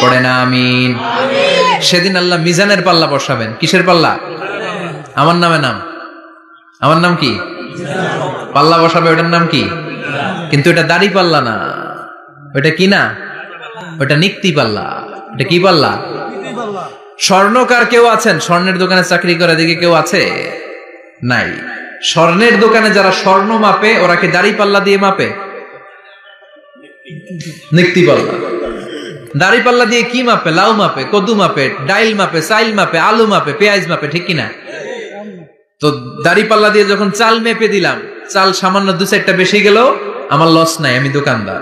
পড়ে না আমিন। সেদিন আল্লাহ মিজানের পাল্লা বসাবেন। কিসের পাল্লা? আমার নামে নাম। আমার নাম কি? পাল্লা বসাবে, ওটার নাম কি? কিন্তু এটা দাড়ি পাল্লা না, ওটা কি না, ওটা নিক্তি পাল্লা। এটা কি পাল্লা? স্বর্ণকার কেউ আছেন? স্বর্ণের দোকানে চাকরি করে দিকে কেউ আছে? নাই। স্বর্ণের দোকানে যারা স্বর্ণ মাপে, ওরা কি দাড়ি পাল্লা দিয়ে মাপে? নিক্তি পাল্লা। দাড়ি পাল্লা দিয়ে কি মাপে? লাউ মাপে, কদু মাপে, ডাইল মাপে, চাইল মাপে, আলু মাপে, পেঁয়াজ মাপে, ঠিক কিনা? তো দাড়ি পাল্লা দিয়ে যখন চাল মেপে দিলাম, চাল সামান্য 2-4টা বেশি গেল, আমার লস নাই, আমি দোকানদার।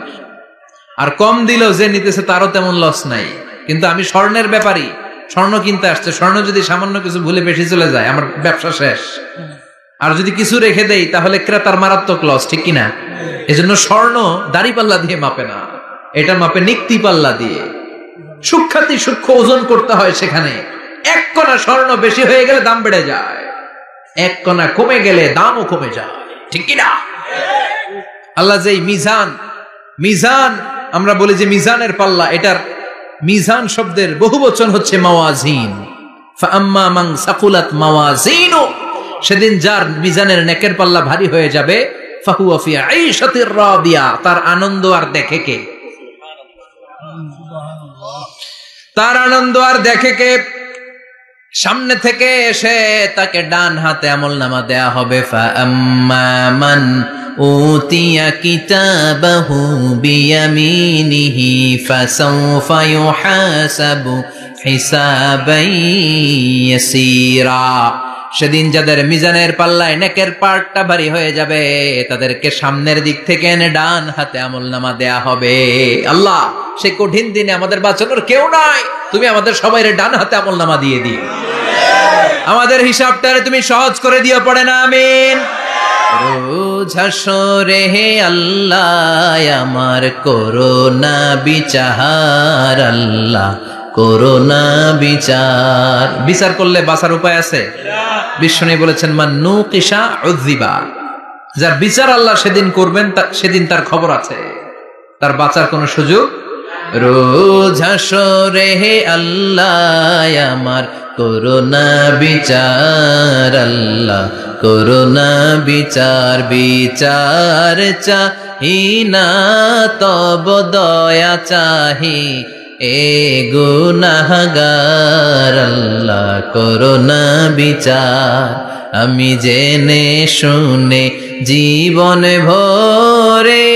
আর কম দিল যে নিতেছে, তারও তেমন লস নাই। কিন্তু আমি স্বর্ণের ব্যাপারী, স্বর্ণ কিনতে আসছে, স্বর্ণ যদি সামান্য কিছু ভুলে বেশি চলে যায়, আমার ব্যবসা শেষ। আর যদি কিছু রেখে দেই, তাহলে ক্রেতার মারাত্মক লস, ঠিক কিনা? এজন্য স্বর্ণ দাড়ি পাল্লা দিয়ে মাপে না, এটা মাপে নিক্তি পাল্লা দিয়ে। সূক্ষ্মাতি সূক্ষ্ম ওজন করতে হয় সেখানে। এক কণা স্বর্ণ বেশি হয়ে গেলে দাম বেড়ে যায়, এক কণা কমে গেলে দামও কমে যায়, ঠিক কিনা? আল্লাহ যে মিজান, মিজান আমরা বলি যে মিজানের পাল্লা, এটার মিজান শব্দের বহু বচন হচ্ছে মাওয়াজিন। ফাআম্মা মান সাকুলাত মাওয়াজিনু, সেদিন যার মিজানের নেকের পাল্লা ভারী হয়ে যাবে, ফাহুয়া ফি আইশাতির রাদিয়া, তার আনন্দ আর দেখে কে? তার আনন্দ আর দেখে কে? সামনে থেকে এসে তাকে ডান হাতে আমলনামা দেয়া হবে। ফাআম্মা মান উতিয়া কিতাবাহু বিয়ামিনিহি ফাসাউফা ইউহাসাবু হিসাবান ইয়াসীরা, সেদিন যাদের মিজানের পাল্লায় নেকের পার্টটা ভারী হয়ে যাবে, তাদেরকে সামনের দিক থেকে এনে ডান হাতে আমলনামা দেয়া হবে। আল্লাহ, সেই কঠিন দিনে আমাদের বাঁচানোর কেউ নাই, তুমি আমাদের সবাইরে ডান হাতে আমলনামা দিয়ে দিও, আমাদের হিসাবটারে তুমি সহজ করে দিও। পড়ে না আমিন। রোজ হাসরে হে আল্লাহ আমার করোনা বিচার, আল্লাহ করোনা বিচার। বিচার করলে বাঁচার উপায় আছে? বিশ্বনবী বলেছেন, মান নুকিশা উযিবা, যার বিচার আল্লাহ সেদিন করবেন, সেদিন তার খবর আছে, তার বাঁচার কোনো সুযোগ। রোজ হাসরে হে আল্লাহ আমার করোনা বিচার, আল্লাহ করোনা বিচার, বিচার হিনা তব দয়া চাহি এ গুনাহগার আল্লাহ করুণা বিচার আমি জেনে শুনে জীবন ভরে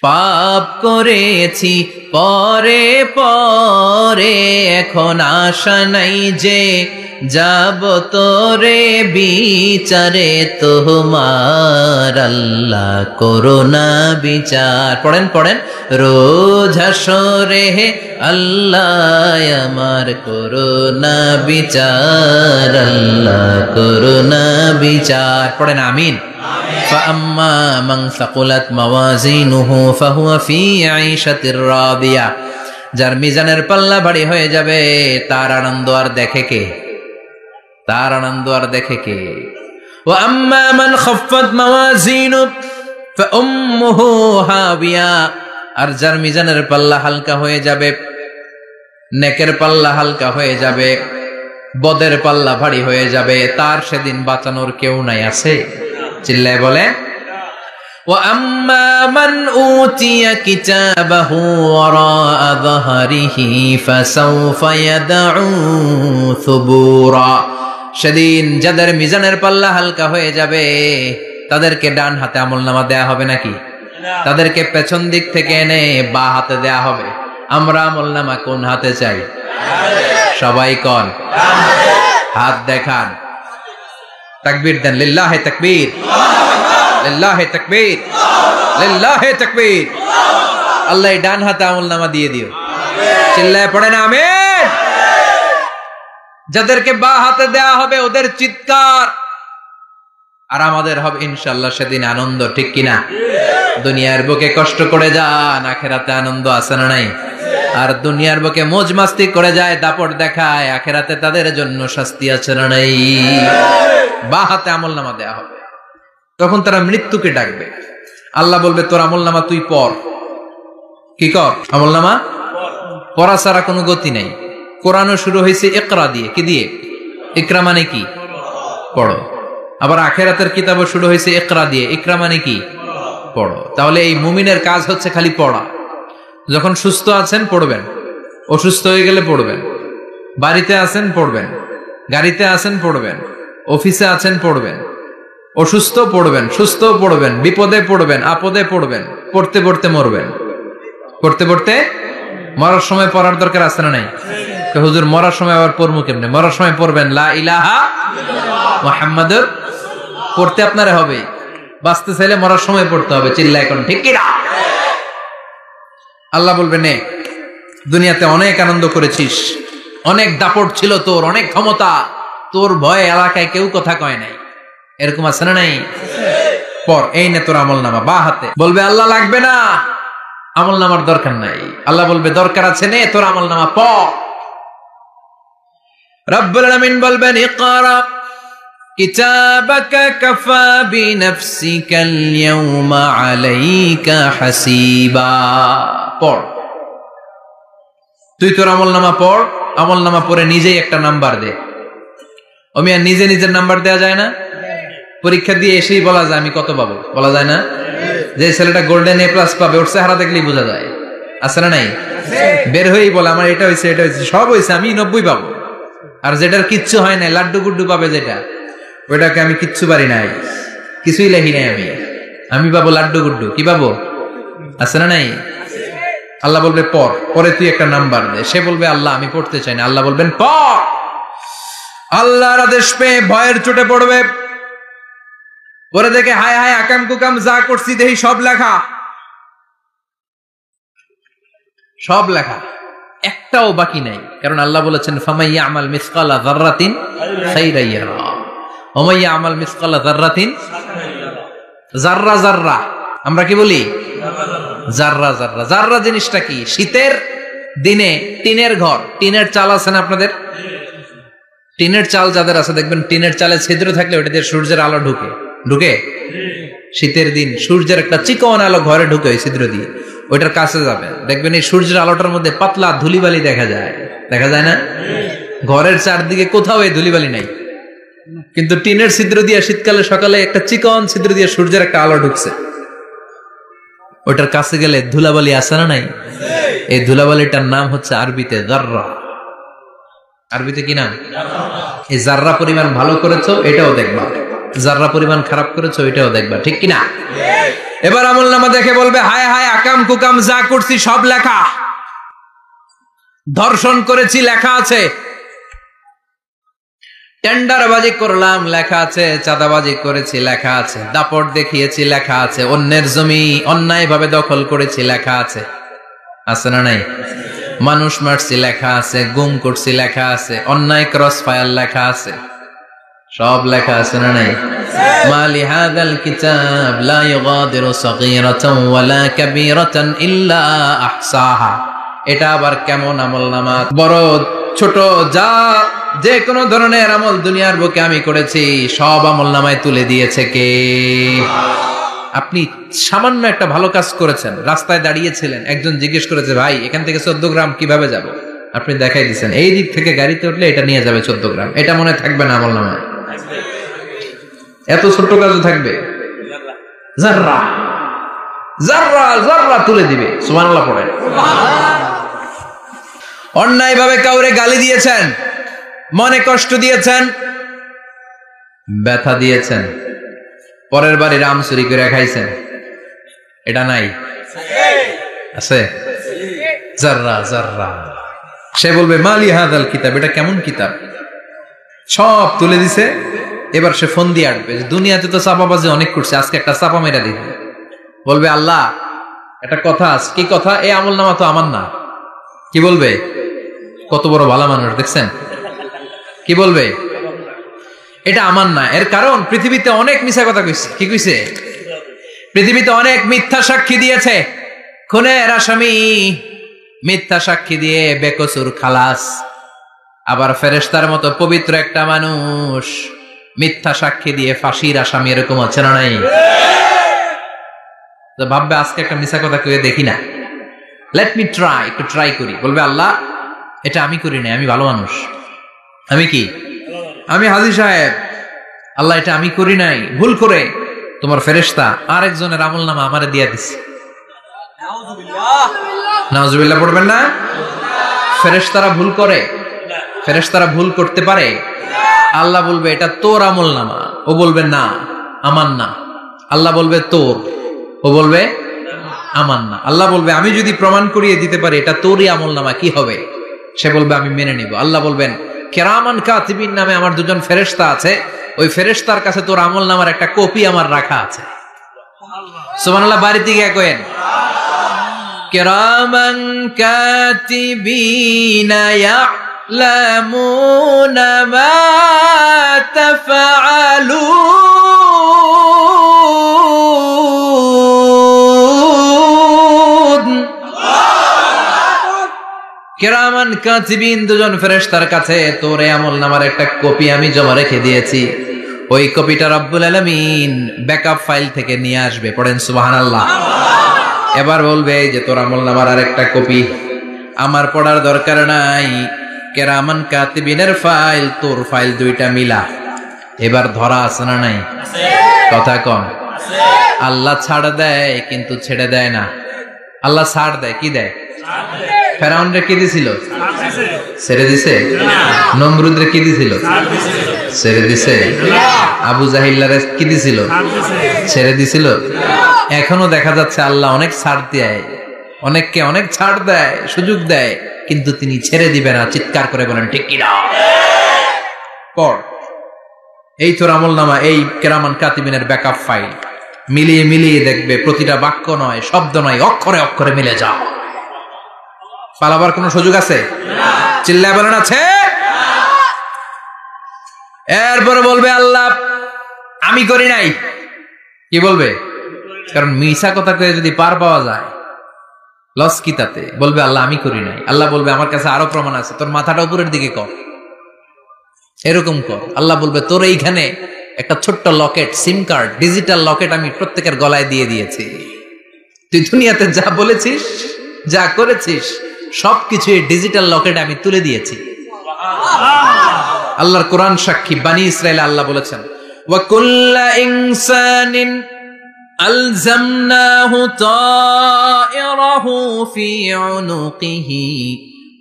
পাপ করেছি পরে পরে এখন আশা নাই যে যাব তোরে বিচারে তোমার আল্লাহ করুণা বিচার পড়েন পড়েন রোজ হাসরে আল্লাহ আমার করুণা বিচার আল্লাহ করুণা বিচার পড়েন আমিন فأما من ثقلت موازينه فهو في عيشة راضية যার মিজানের পাল্লা ভারী হয়ে যাবে তার আনন্দ আর দেখে কে তার আনন্দ আর দেখে কে وأما من خفت موازينه فأمه هاوية আর যার মিজানের পাল্লা হালকা হয়ে যাবে নেকের পাল্লা হালকা হয়ে যাবে বদের পাল্লা ভারী হয়ে যাবে তার সেদিন বাঁচানোর কেউ নাই আছে চিল্লায় বলে وَأَمَّا مَنْ أُوتِيَ كِتَابَهُ وَرَاءَ ظَهْرِهِ فَسَوْفَ يَدْعُو ثُبُورًا সেদিন যাদের মিজানের পাল্লা হালকা হয়ে যাবে তাদেরকে ডান হাতে আমলনামা দেয়া হবে নাকি তাদেরকে পেছন দিক থেকে এনে বা হাতে দেয়া হবে আমরা আমলনামা কোন হাতে চাই সবাই কোন হাত দেখান তাকবীর দেন লিল্লাহে তাকবীর লিল্লাহে তাকবীর লিল্লাহে তাকবীর আল্লাহ ডান হাতে আমলনামা দিয়ে দিও চিল্লায় পড়েন আমিন যাদেরকে বা হাতে দেয়া হবে ওদের চিৎকার আর আমাদের হবে ইনশাআল্লাহ সেদিন আনন্দ ঠিক কিনা দুনিয়ার বুকে কষ্ট করে যান আখিরাতে আনন্দ আছে না নাই আর দুনিয়ার বুকে মौज মাস্তি করে যায় দাপট দেখায় আখিরাতে তাদের জন্য শাস্তি আছে না নাই বা হাতে আমলনামা দেয়া হবে তখন তারা মৃত্যুকে ডাকবে আল্লাহ বলবে তোর আমলনামা তুই পড় কি কর আমলনামা পড়া ছাড়া কোনো গতি নাই কোরআনও শুরু হয়েছে ইকরা দিয়ে কি দিয়ে ইকরা মানে কি পড়ো আবার আখিরাতের কিতাবও শুরু হয়েছে ইকরা দিয়ে ইকরা মানে কি পড়ো তাহলে এই মুমিনের কাজ হচ্ছে খালি পড়া যখন সুস্থ আছেন পড়বেন অসুস্থ হয়ে গেলে পড়বেন বাড়িতে আছেন পড়বেন গাড়িতে আছেন পড়বেন অফিসে আছেন পড়বেন অসুস্থ পড়বেন সুস্থ পড়বেন বিপদে পড়বেন আপদে পড়বেন পড়তে পড়তে মরবেন পড়তে পড়তে মরার সময় পড়ার দরকার আছে না নাই হুজুর মরার সময় আবার পড়বো কেমনে মরার সময় পড়বেন লা ইলাহা মুহাম্মাদুর পড়তে আপনারে হবে বাঁচতে চাইলে মরার সময় পড়তে হবে চিল্লায় কোন ঠিক কি না আল্লাহ বলবে নে দুনিয়াতে অনেক আনন্দ করেছিস অনেক দাপট ছিল তোর অনেক ক্ষমতা তোর ভয়ে এলাকায় কেউ কথা কয় নাই এরকম আছে না নাই পর এই নে তোর আমলনামা বা হাতে বলবে আল্লাহ লাগবে না আমলনামার দরকার নাই আল্লাহ বলবে দরকার আছে নে তোর আমলনামা পড় রব্বুল আলামিন বলবেন ইকরা কিতাবাকা কাফা বিনাফসিকাল ইয়াওমা আলাইকা হাসিবা পড় তুই তোর আমলনামা পড় আমলনামা পড়ে নিজেই একটা নাম্বার দে ওমিয়া নিজে নিজের নাম্বার দেয়া যায় না পরীক্ষা দিয়ে এসেই বলা যায় আমি কত পাবো বলা যায় না যে ছেলেটা গোল্ডেন এ প্লাস পাবে ওর চেহারা দেখলেই বোঝা যায় আছে না নাই বের হয়েই বলে আমার এটা হয়েছে সব হয়েছে আমি 90 পাবো আর যেটার কিচ্ছু হয় নাই লাড্ডু গুড্ডু পাবে যেটা ওইটাকে আমি কিচ্ছু পারি নাই কিছুই লেখি নাই আমি পাবো লাড্ডু গুড্ডু কি পাবো আছে না নাই আল্লাহ বলবে পরে তুই একটা নাম্বার দে সে বলবে আল্লাহ আমি পড়তে চাই না আল্লাহ বলবেন পড় আল্লাহর আদেশ পেয়ে ভয়ের চোটে পড়বে পরে দেখে হায় হায় আকাম কুকাম যা করছি দেখি সব লেখা একটাও বাকি নাই কারণ আল্লাহ বলেছেন ফামাইয়া আমাল মিসকালা যাররাতিন খাইরা ইয়ারা ওয়া মাইয়া আমাল মিসকালা যাররাতিন যাররা যাররা আমরা কি বলি যাররা যাররা যাররা জিনিসটা কি শীতের দিনে টিনের ঘর টিনের চাল আছে না আপনাদের টিনের চাল যাদের আছে দেখবেন টিনের চালে ছিদ্র থাকলে ওটা দিয়ে সূর্যের আলো ঢুকে শীতের দিন সূর্যের একটা চিকন আলো ঘরে ঢুকে ওই ছিদ্র দিয়ে ওইটার কাছে যাবে দেখবেন এই সূর্যের আলোটার মধ্যে পাতলা ধুলিবালি দেখা যায় না ঘরের চারদিকে কোথাও এই ধুলিবালি নাই কিন্তু টিনের ছিদ্র দিয়ে শীতকালে সকালে একটা চিকন ছিদ্র দিয়ে সূর্যের একটা আলো ঢুকছে। ওটার কাছে গেলে ধুলাবালি আছে না নাই? এই ধুলাবালিটার নাম হচ্ছে আরবিতে জাররা। আরবিতে কি নাম? এই জাররা পরিমাণ ভালো করেছো এটাও দেখবা, জাররা পরিমাণ খারাপ করেছো এটাও দেখবা, ঠিক কিনা? এবার আমলনামা দেখে বলবে হায় হায় আকাম কুকাম যা করছি সব লেখা, ধর্ষণ করেছি লেখা আছে, টেন্ডারবাজি করলাম লেখা আছে, চাঁদাবাজি করেছি লেখা আছে, দাপট দেখিয়েছি লেখা আছে, অন্যের জমি অন্যায় ভাবে দখল করেছি লেখা আছে, আছে না নাই? মানুষ মারছি লেখা আছে, গুম করছি লেখা আছে, অন্যায় ক্রস ফায়ার লেখা আছে, সব লেখা আছে না নাই? মালি হাদাল কিতাব লা ইউগাদিরু সাগীরাতান ওয়ালা কাবীরাতান ইল্লা আহসাহা। এটা আবার কেমন আমলনামা? বড় ছোট যা যে কোনো ধরনের আমল দুনিয়ার বুকে আমি করেছি সব আমলনামায় তুলে দিয়েছে কে? আপনি সামান্য একটা ভালো কাজ করেছেন, রাস্তায় দাঁড়িয়েছিলেন, একজন জিজ্ঞেস করেছে ভাই এখান থেকে 14 গ্রাম কিভাবে যাব, আপনি দেখাই দিচ্ছেন এই দিক থেকে গাড়িতে উঠলে এটা নিয়ে যাবে 14 গ্রাম, এটা মনে থাকবে না আমলনামায়? এত ছোট্ট কাজও থাকবে? জাররা জাররা জাররা তুলে দিবে। সুবহানাল্লাহ পড়েন। অন্যায় ভাবে কাউরে গালি দিয়েছেন, মনে কষ্ট দিয়েছেন, ব্যথা দিয়েছেন, পরের বাড়ির আম চুরি করে খাইছেন, এটা নাই? আছে? জাররা জাররা। সে বলবে মালি হাদাল কিতাব, এটা কেমন কিতাব, সব তুলে দিছে। এবার সে ফোন দিয়ে আটবে, দুনিয়াতে তো চাপাবাজি অনেক করছে, আজকে একটা চাপা মেরা দিবে। বলবে আল্লাহ একটা কথা আছে। কি কথা? এই আমলনামা তো আমার না। কি বলবে? কত বড় ভালো মানুষ দেখছেন, কি বলবে? এটা আমার না। এর কারণ পৃথিবীতে অনেক মিথ্যা কথা কইছে। কি কইছে? পৃথিবীতে অনেক মিথ্যা সাক্ষী দিয়েছে, খুনের আসামি মিথ্যা সাক্ষী দিয়ে বেকসুর খালাস। আবার ফেরেশতার মতো পবিত্র একটা মানুষ মিথ্যা সাক্ষী দিয়ে ফাঁসির আসামি, এরকম আছে না নাই? তো ভাববে আজকে একটা মিথ্যা কথা কয়ে দেখি না, লেট মি ট্রাই, একটু ট্রাই করি। বলবে আল্লাহ এটা আমি করি নাই, আমি ভালো মানুষ, আমি কি, আমি হাজী সাহেব, আল্লাহ এটা আমি করি নাই, ভুল করে তোমার ফেরেশতা আরেকজনের আমলনামা আমারে দিয়া দিছে। নাউজুবিল্লাহ পড়বেন না? ফেরেশতারা ভুল করে? ফেরেশতারা ভুল করতে পারে? আল্লাহ বলবে এটা তোর আমলনামা, ও বলবে না আমার না। আল্লাহ বলবে তোর, ও বলবে আমার না। আল্লাহ বলবে আমি যদি প্রমাণ করিয়ে দিতে পারি এটা তোরই আমলনামা, কি হবে? সে বলবে আমি মেনে নিব। আল্লাহ বলবেন কিরামান কাতিবিন নামে আমার দুজন ফেরেশতা আছে, ওই ফেরেশতার কাছে তোর আমলনামার একটা কপি আমার রাখা আছে। সুবহানাল্লাহ। বাড়িতে গিয়ে কইেন কিরামান কাতিবিনা ইয়ালামুনা মা তাফআলুন। কিরামান কাতিবিন দুজন ফেরেশতার কাছে তোর আমলনামার একটা কপি আমি জমা রেখে দিয়েছি। ওই কপিটা রব্বুল আলামিন ব্যাকআপ ফাইল থেকে নিয়ে আসবে। পড়েন সুবহানাল্লাহ। এবার বলবে যে তোর আমলনামার আরেকটা কপি আমার পড়ার দরকার নাই, কিরামান কাতিবিনের ফাইল তোর ফাইল দুইটা মিলা। এবার ধরা আছে না নাই? কথা কম। আল্লাহ ছাড় দেয় কিন্তু ছেড়ে দেয় না। আল্লাহ ছাড় দেয়, কি দেয়? ফেরাউনরে কি দিছিল? ছেড়ে দিছে। নমরুদরে কি দিছিল? ছেড়ে দিছে। আবু জাহিল্লারে কি দিছিল? ছেড়ে দিছিল। এখনো দেখা যাচ্ছে আল্লাহ অনেক ছাড় দেয়, অনেককে অনেক ছাড় দেয়, সুযোগ দেয়, কিন্তু তিনি ছেড়ে দিবে না। চিৎকার করে বলেন ঠিক কিনা? পড় এই তোর আমলনামা, এই কিরামান কাতিবিনের ব্যাকআপ ফাইল মিলিয়ে মিলিয়ে দেখবে প্রতিটা বাক্য নয়, শব্দ নয়, অক্ষরে অক্ষরে মিলে যাও। পালাবার কোন সুযোগ আছে? চিল্লায় বলেন আছে? এরপরে বলবে আল্লাহ আমি করি নাই। কি বলবে? কারণ মিশা কথা কয়ে যদি পার পাওয়া যায় লস কি তাতে? বলবে আল্লাহ আমি করি নাই। আল্লাহ বলবে আমার কাছে আরো প্রমাণ আছে, তোর মাথাটা উপরের দিকে কর, এরকম কর। আল্লাহ বলবে তোর এইখানে একটা ছোট্ট লকেট, সিম কার্ড, ডিজিটাল লকেট আমি প্রত্যেকের গলায় দিয়ে দিয়েছি। তুই দুনিয়াতে যা বলেছিস, যা করেছিস, সবকিছু এই ডিজিটাল লকেটে আমি তুলে দিয়েছি। আল্লাহর কোরআন সাক্ষী, বানি ইসরাইল আল্লাহ বলেছেন ওয়া কুল্লা ইনসানিন আলজামনাহু তায়রাহু ফি উনুকিহি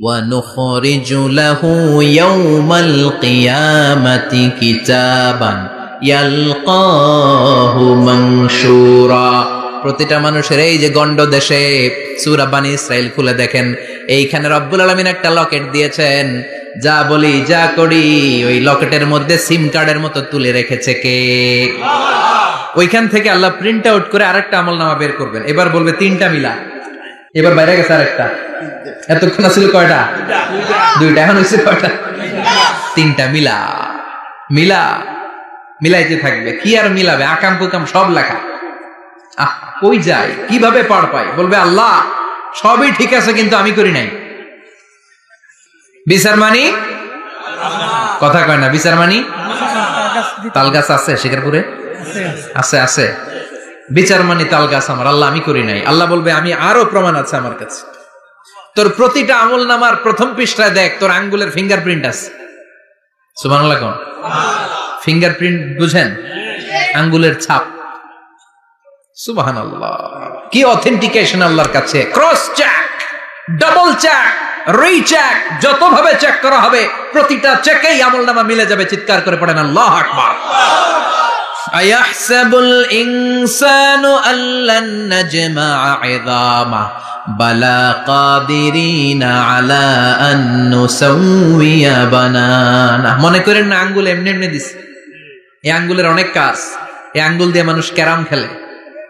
ওয়া নুখরিজু লাহু ইয়াওমাল কিয়ামাতি কিতাবান ইয়ালকাহু মানশুরা। প্রতিটা মানুষের এই যে গন্ড দেশে সূরা বানি ইসরাইল খুলে দেখেন, এইখানে রব্বুল আলামিন একটা লকেট দিয়েছেন। যা বলি যা করি ওই লকেটের মধ্যে সিম কার্ডের মতো তুলে রেখেছে কে? ওইখান থেকে আল্লাহ প্রিন্ট আউট করে আরেকটা আমলনামা বের করবেন। এবার বলবে 3টা মিলা, এবার বাইরে গেছে আরেকটা। এতক্ষণ ছিল কয়টা? 2টা। এখন হয়েছে কয়টা? 3টা। মিলা মিলা মিলাইতে থাকবে। কি আর মিলাবে? আকাম কুকাম সব লেখা। কই যায়, কিভাবে পার পাই? বলবে আল্লাহ সবই ঠিক আছে কিন্তু আমি করি নাই। বিচার মানি কথা কয় না। বিচার মানি তাল গাছ আছে শিকারপুরে? আছে আছে। বিচার মানি তাল গাছ আমার। আল্লাহ আমি করি নাই। আল্লাহ বলবে আমি আরো প্রমাণ আছে আমার কাছে। তোর প্রতিটা আমল নামার প্রথম পৃষ্ঠায় দেখ তোর আঙ্গুলের ফিঙ্গারপ্রিন্ট আছে। সুবহানাল্লাহ কোন? ফিঙ্গারপ্রিন্ট বুঝেন? আঙ্গুলের ছাপ। সুবহানাল্লাহ, কি অথেন্টিকেশন আল্লাহর কাছে। Cross check, double check, recheck, যতভাবে চেক করা হবে প্রতিটা চেকেই আমলনামা মিলে যাবে। চিৎকার করে পড়েন আল্লাহু আকবার। আয়াহসাবুল ইনসানু আল্লান নাজমা'a 'ইযামা বালা কাদিরিনা আলা আন নুসাউইয়া বানানা। মনে করেন না আঙ্গুল এমনি এমনি দিছে। এই আঙ্গুলের অনেক কাজ। এই আঙ্গুল দিয়ে মানুষ ক্যারাম খেলে,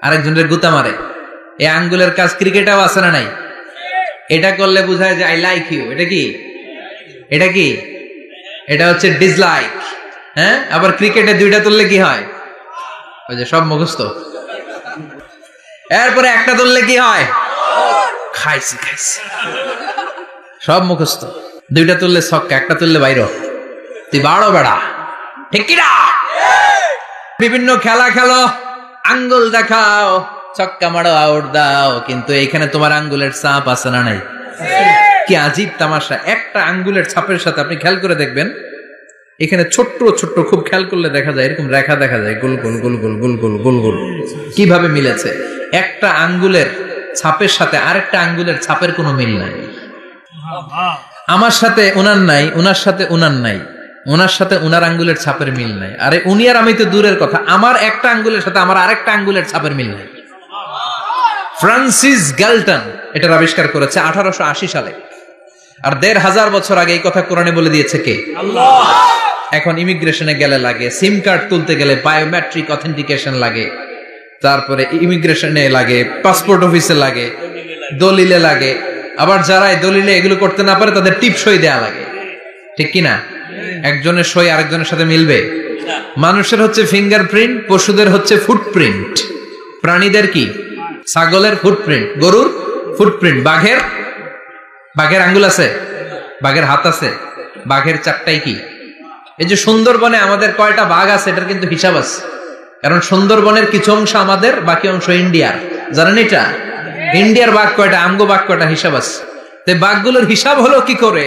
আরেকজনের গুতা মারে। এই আঙ্গুলের কাজ ক্রিকেটেও আছে না নাই? এটা করলে বোঝায় যে আই লাইক ইউ। এটা কি? এটা কি? এটা হচ্ছে ডিসলাইক। হ্যাঁ, আবার ক্রিকেটে 2টা তুললে কি হয়? ওই যে সব মুখস্থ। এরপরে একটা তুললে কি হয়? খাইছি খাইছি, সব মুখস্থ। 2টা তুললে ছক্কা, একটা তুললে বাইরে। তুই বাড়ো বেড়া, ঠিক কিনা? বিভিন্ন খেলা খেলো, আঙ্গুল দেখাও, ছক্কা মারো, আউট দাও, কিন্তু এখানে তোমার আঙ্গুলের ছাপ আছে না নাই? কি আজীব তামাশা। একটা আঙ্গুলের ছাপের সাথে আপনি খেয়াল করে দেখবেন, এখানে ছোট্ট ছোট্ট খুব খেয়াল করলে দেখা যায় এরকম রেখা দেখা যায়, গোল গোল গোল গোল গোল গোল গোল গোল। কিভাবে মিলেছে? একটা আঙ্গুলের ছাপের সাথে আরেকটা আঙ্গুলের ছাপের কোনো মিল নাই। আমার সাথে উনার নাই, উনার সাথে উনার নাই, ওনার সাথে উনার আঙ্গুলের ছাপের মিল নাই। আরে উনি আর আমি তো দূরের কথা, আমার একটা আঙ্গুলের সাথে আমার আরেকটা আঙ্গুলের ছাপের মিল নাই। ফ্রান্সিস গ্যালটন এটার আবিষ্কার করেছে 1880 সালে। আর 1500 বছর আগে এই কথা কোরআনে বলে দিয়েছে কে? আল্লাহ। এখন ইমিগ্রেশনে গেলে লাগে, সিম কার্ড তুলতে গেলে বায়োমেট্রিক অথেন্টিকেশন লাগে, তারপরে ইমিগ্রেশনে লাগে, পাসপোর্ট অফিসে লাগে, দলিলে লাগে। আবার যারা দলিলে এগুলো করতে না পারে তাদের টিপ সই দেয়া লাগে, ঠিক কিনা? একজনের সই আরেকজনের সাথে মিলবে? মানুষের হচ্ছে ফিঙ্গারপ্রিন্ট, পশুদের হচ্ছে ফুটপ্রিন্ট। প্রাণীদের কি? ছাগলের ফুটপ্রিন্ট, গরুর ফুটপ্রিন্ট, বাঘের আঙ্গুল আছে, বাঘের হাত আছে, বাঘের চারটাই কি? এই যে সুন্দরবনে আমাদের কয়টা বাঘ আছে এটার কিন্তু হিসাব আছে, কারণ সুন্দরবনের কিছু অংশ আমাদের, বাকি অংশ ইন্ডিয়ার। জানেন এটা? ইন্ডিয়ার বাঘ কয়টা, আমগো বাঘ কয়টা, হিসাব আছে। তো বাঘগুলোর হিসাব হলো কি করে?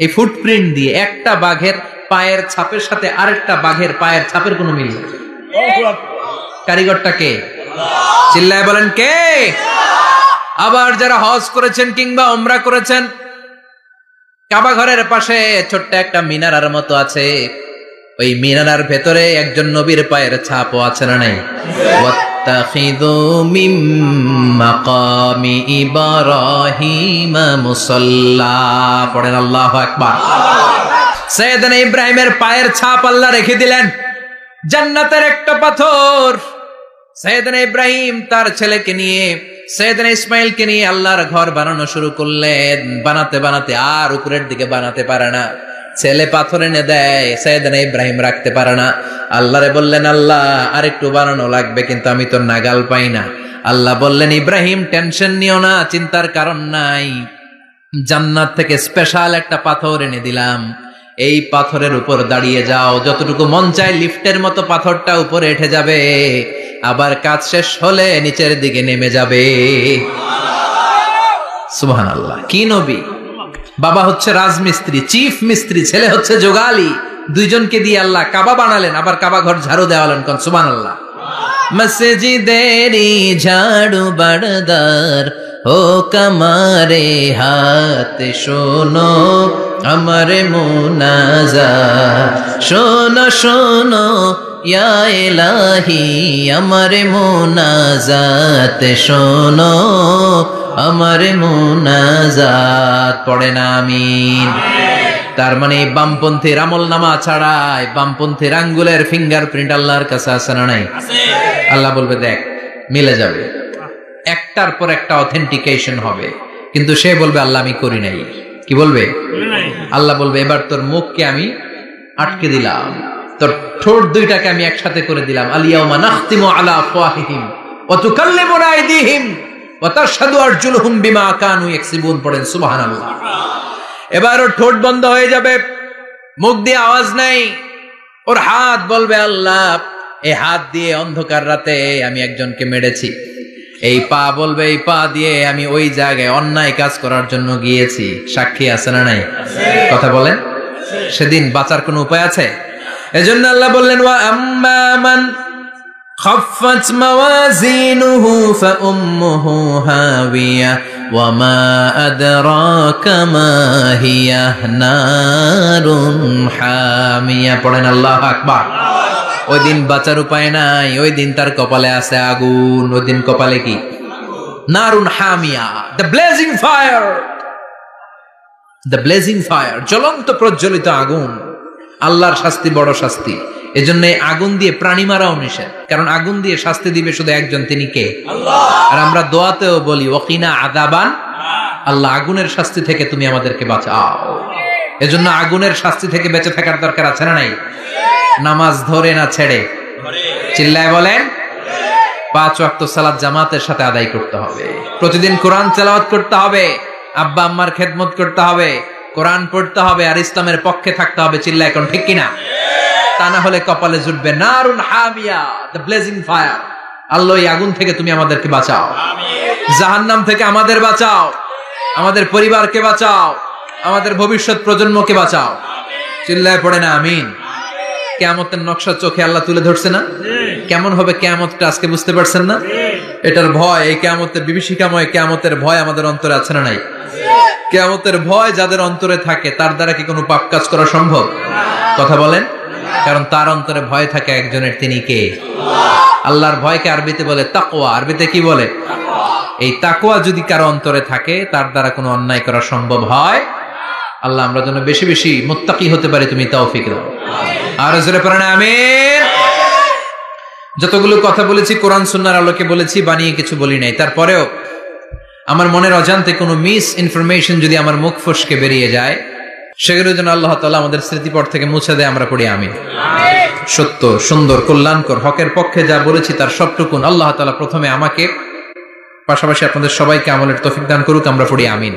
এই ফুটপ্রিন্ট দিয়ে। একটা বাঘের পায়ের ছাপের সাথে আরেকটা বাঘের পায়ের ছাপের কোনো মিল নেই। কারিগরটা কে? চিল্লায় বলেন কে? আবার যারা হজ করেছেন কিংবা উমরা করেছেন, কাবা ঘরের পাশে ছোট্ট একটা মিনারার মতো আছে, ওই মিনারার ভেতরে একজন নবীর পায়ের ছাপও আছে না নাই? ওয়াত্তাখিযু মিন মাকামি ইব্রাহিম মুসাল্লা। পড়েন আল্লাহু আকবার। সাইয়েদনা ইব্রাহিমের পায়ের ছাপ আল্লাহ রেখে দিলেন জান্নাতের একটা পাথর। সাইয়েদনা ইব্রাহিম তার ছেলেকে নিয়ে, সাইয়েদনা ইসমাইলকে নিয়ে আল্লাহর ঘর বানানো শুরু করলেন। বানাতে বানাতে আর উপরের দিকে বানাতে পারে না, ছেলে পাথর এনে দেয়, সাইয়েদনা ইব্রাহিম রাখতে পারে না। আল্লাহরে বললেন, আল্লাহ আর একটু বানানো লাগবে, কিন্তু আমি তো নাগাল পাই না। আল্লাহ বললেন, ইব্রাহিম টেনশন নিও না, চিন্তার কারণ নাই, জান্নাত থেকে স্পেশাল একটা পাথর এনে দিলাম, এই পাথরের উপর দাঁড়িয়ে যাও, যতটুকু মন চায় লিফটের মতো পাথরটা উপরে উঠে যাবে, আবার কাজ শেষ হলে নিচের দিকে নেমে যাবে। সুবহানাল্লাহ, কি নবী! বাবা হচ্ছে রাজমিস্ত্রি, চিফ মিস্ত্রি, ছেলে হচ্ছে যোগালী। দুইজনকে দিয়ে আল্লাহ কাবা বানালেন, আবার কাবা ঘর ঝাড়ু দেওয়ালেন। কোন সুবহানাল্লাহ। মসজিদেরি ঝাড়ু বারদার ও কমারে হাত, শোনো আমার মুনাজাত, শোনো শোনো ইয়া ইলাহি আমার মুনাজাত, শোনো আমার মুনাজাত। পড়েন আমিন। তার মানে বামপন্থীর আমল নামা ছাড়াই বামপন্থীর আঙ্গুলের ফিঙ্গারপ্রিন্ট আল্লাহর কাছে আছে না নাই? আল্লাহ বলবে দেখ মিলে যাবে, একটার পর একটা অথেন্টিকেশন হবে, কিন্তু সে বলবে আল্লাহ আমি করি নাই। কি বলবে? আল্লাহ বলবে এবার তোর মুখকে আমি আটকে দিলাম, তোর ঠোঁট দুইটাকে আমি একসাথে করে দিলাম। আলিয়াউমা নাখতিমু আলা আফওয়াহিহিম ওয়া তুকাল্লিমুনা আইদিহিম ওয়া তাশহাদু আরজুলুহুম বিমা কানু ইয়াকসিবুন। পড়েন সুবহানাল্লাহ। এবার ওর ঠোঁট বন্ধ হয়ে যাবে, মুখ দিয়ে আওয়াজ নাই। ওর হাত বলবে আল্লাহ এই হাত দিয়ে অন্ধকার রাতে আমি একজনকে মেরেছি। এই পা বলবে এই পা দিয়ে আমি ওই জায়গায় অন্যায় কাজ করার জন্য গিয়েছি। সাক্ষী আছে না নাই? কথা বলেন। সেদিন বাঁচার কোনো উপায় আছে? এজন্য আল্লাহ বললেন ওয়া আম্মা মান খাফফাত মাওয়াজিনুহু ফাউম্মুহু হাওিয়া ওয়া মা আদরাকা মা হিয়া নারুন হামিয়া। পড়েন আল্লাহু আকবার। ওই দিন বাঁচার উপায় নাই, ওই দিন তার কপালে আছে আগুন। ওই দিন কপালে কি? নারুন হামিয়া, the blazing fire, the blazing fire, জ্বলন্ত প্রজ্বলিত আগুন। আল্লাহর শাস্তি বড় শাস্তি। এজন্য আগুন দিয়ে প্রাণী মারাও নিষেধ, কারণ আগুন দিয়ে শাস্তি দিবে শুধু একজন, তিনি কে? আল্লাহ। আর আমরা দোয়াতেও বলি ওয়াকিনা আযাবান, আল্লাহ আগুনের শাস্তি থেকে তুমি আমাদেরকে বাঁচাও। এজন্য আগুনের শাস্তি থেকে বেঁচে থাকার দরকার আছে না নাই? নামাজ ধরে না ছেড়ে? চিল্লায় বলেন। 5 ওয়াক্ত সালাত জামাতের সাথে আদায় করতে হবে, প্রতিদিন কোরআন তেলাওয়াত করতে হবে, আব্বা আম্মার খেদমত করতে হবে, কোরআন পড়তে হবে, আর ইসলামের পক্ষে থাকতে হবে। চিল্লায় কোন ঠিক কিনা? তা না হলে কপালে জুটবে নারুন হামিয়া, দ্য ব্লেজিং ফায়ার। আল্লাহ এই আগুন থেকে তুমি আমাদেরকে বাঁচাও, জাহান্নাম থেকে আমাদের বাঁচাও, আমাদের পরিবারকে বাঁচাও, আমাদের ভবিষ্যৎ প্রজন্মকে বাঁচাও। চিল্লায় পড়ে না আমিন। কিয়ামতের নকশা চোখে আল্লাহ তুলে ধরছে না? কেমন হবে কিয়ামতটা আজকে বুঝতে পারছেন না? এটার ভয়, এই কিয়ামতের বিভীষিকাময় কিয়ামতের ভয় আমাদের অন্তরে আছে না নাই? কিয়ামতের ভয় যাদের অন্তরে থাকে তার দ্বারা কি কোনো পাপ কাজ করা সম্ভব? কথা বলেন। কারণ তার অন্তরে ভয় থাকে একজনের, তিনি কে? আল্লাহর ভয়কে আরবিতে বলে তাকওয়া। আরবিতে কি বলে? এই তাকওয়া যদি কারো অন্তরে থাকে তার দ্বারা কোনো অন্যায় করা সম্ভব হয়। আল্লাহ আমরা যেন বেশি বেশি মুত্তাকি হতে পারি, তুমি তৌফিক দাও। আর জোরে পড়েন আমিন। যতগুলো কথা বলেছি কোরআন সুন্নাহর আলোকে বলেছি, বানিয়ে কিছু বলি নাই। তারপরেও আমার মনের অজান্তে কোনো মিস ইনফরমেশন যদি আমার মুখ ফসকে বেরিয়ে যায়, সেগুলো যেন আল্লাহ তাআলা আমাদের স্মৃতিপট থেকে মুছে দেয়। আমরা পড়ি আমিন। সত্য, সুন্দর, কল্যাণকর, হকের পক্ষে যা বলেছি তার সবটুকুন আল্লাহ তাআলা প্রথমে আমাকে, পাশাপাশি আপনাদের সবাইকে আমলের তৌফিক দান করুক। আমরা পড়ি আমিন।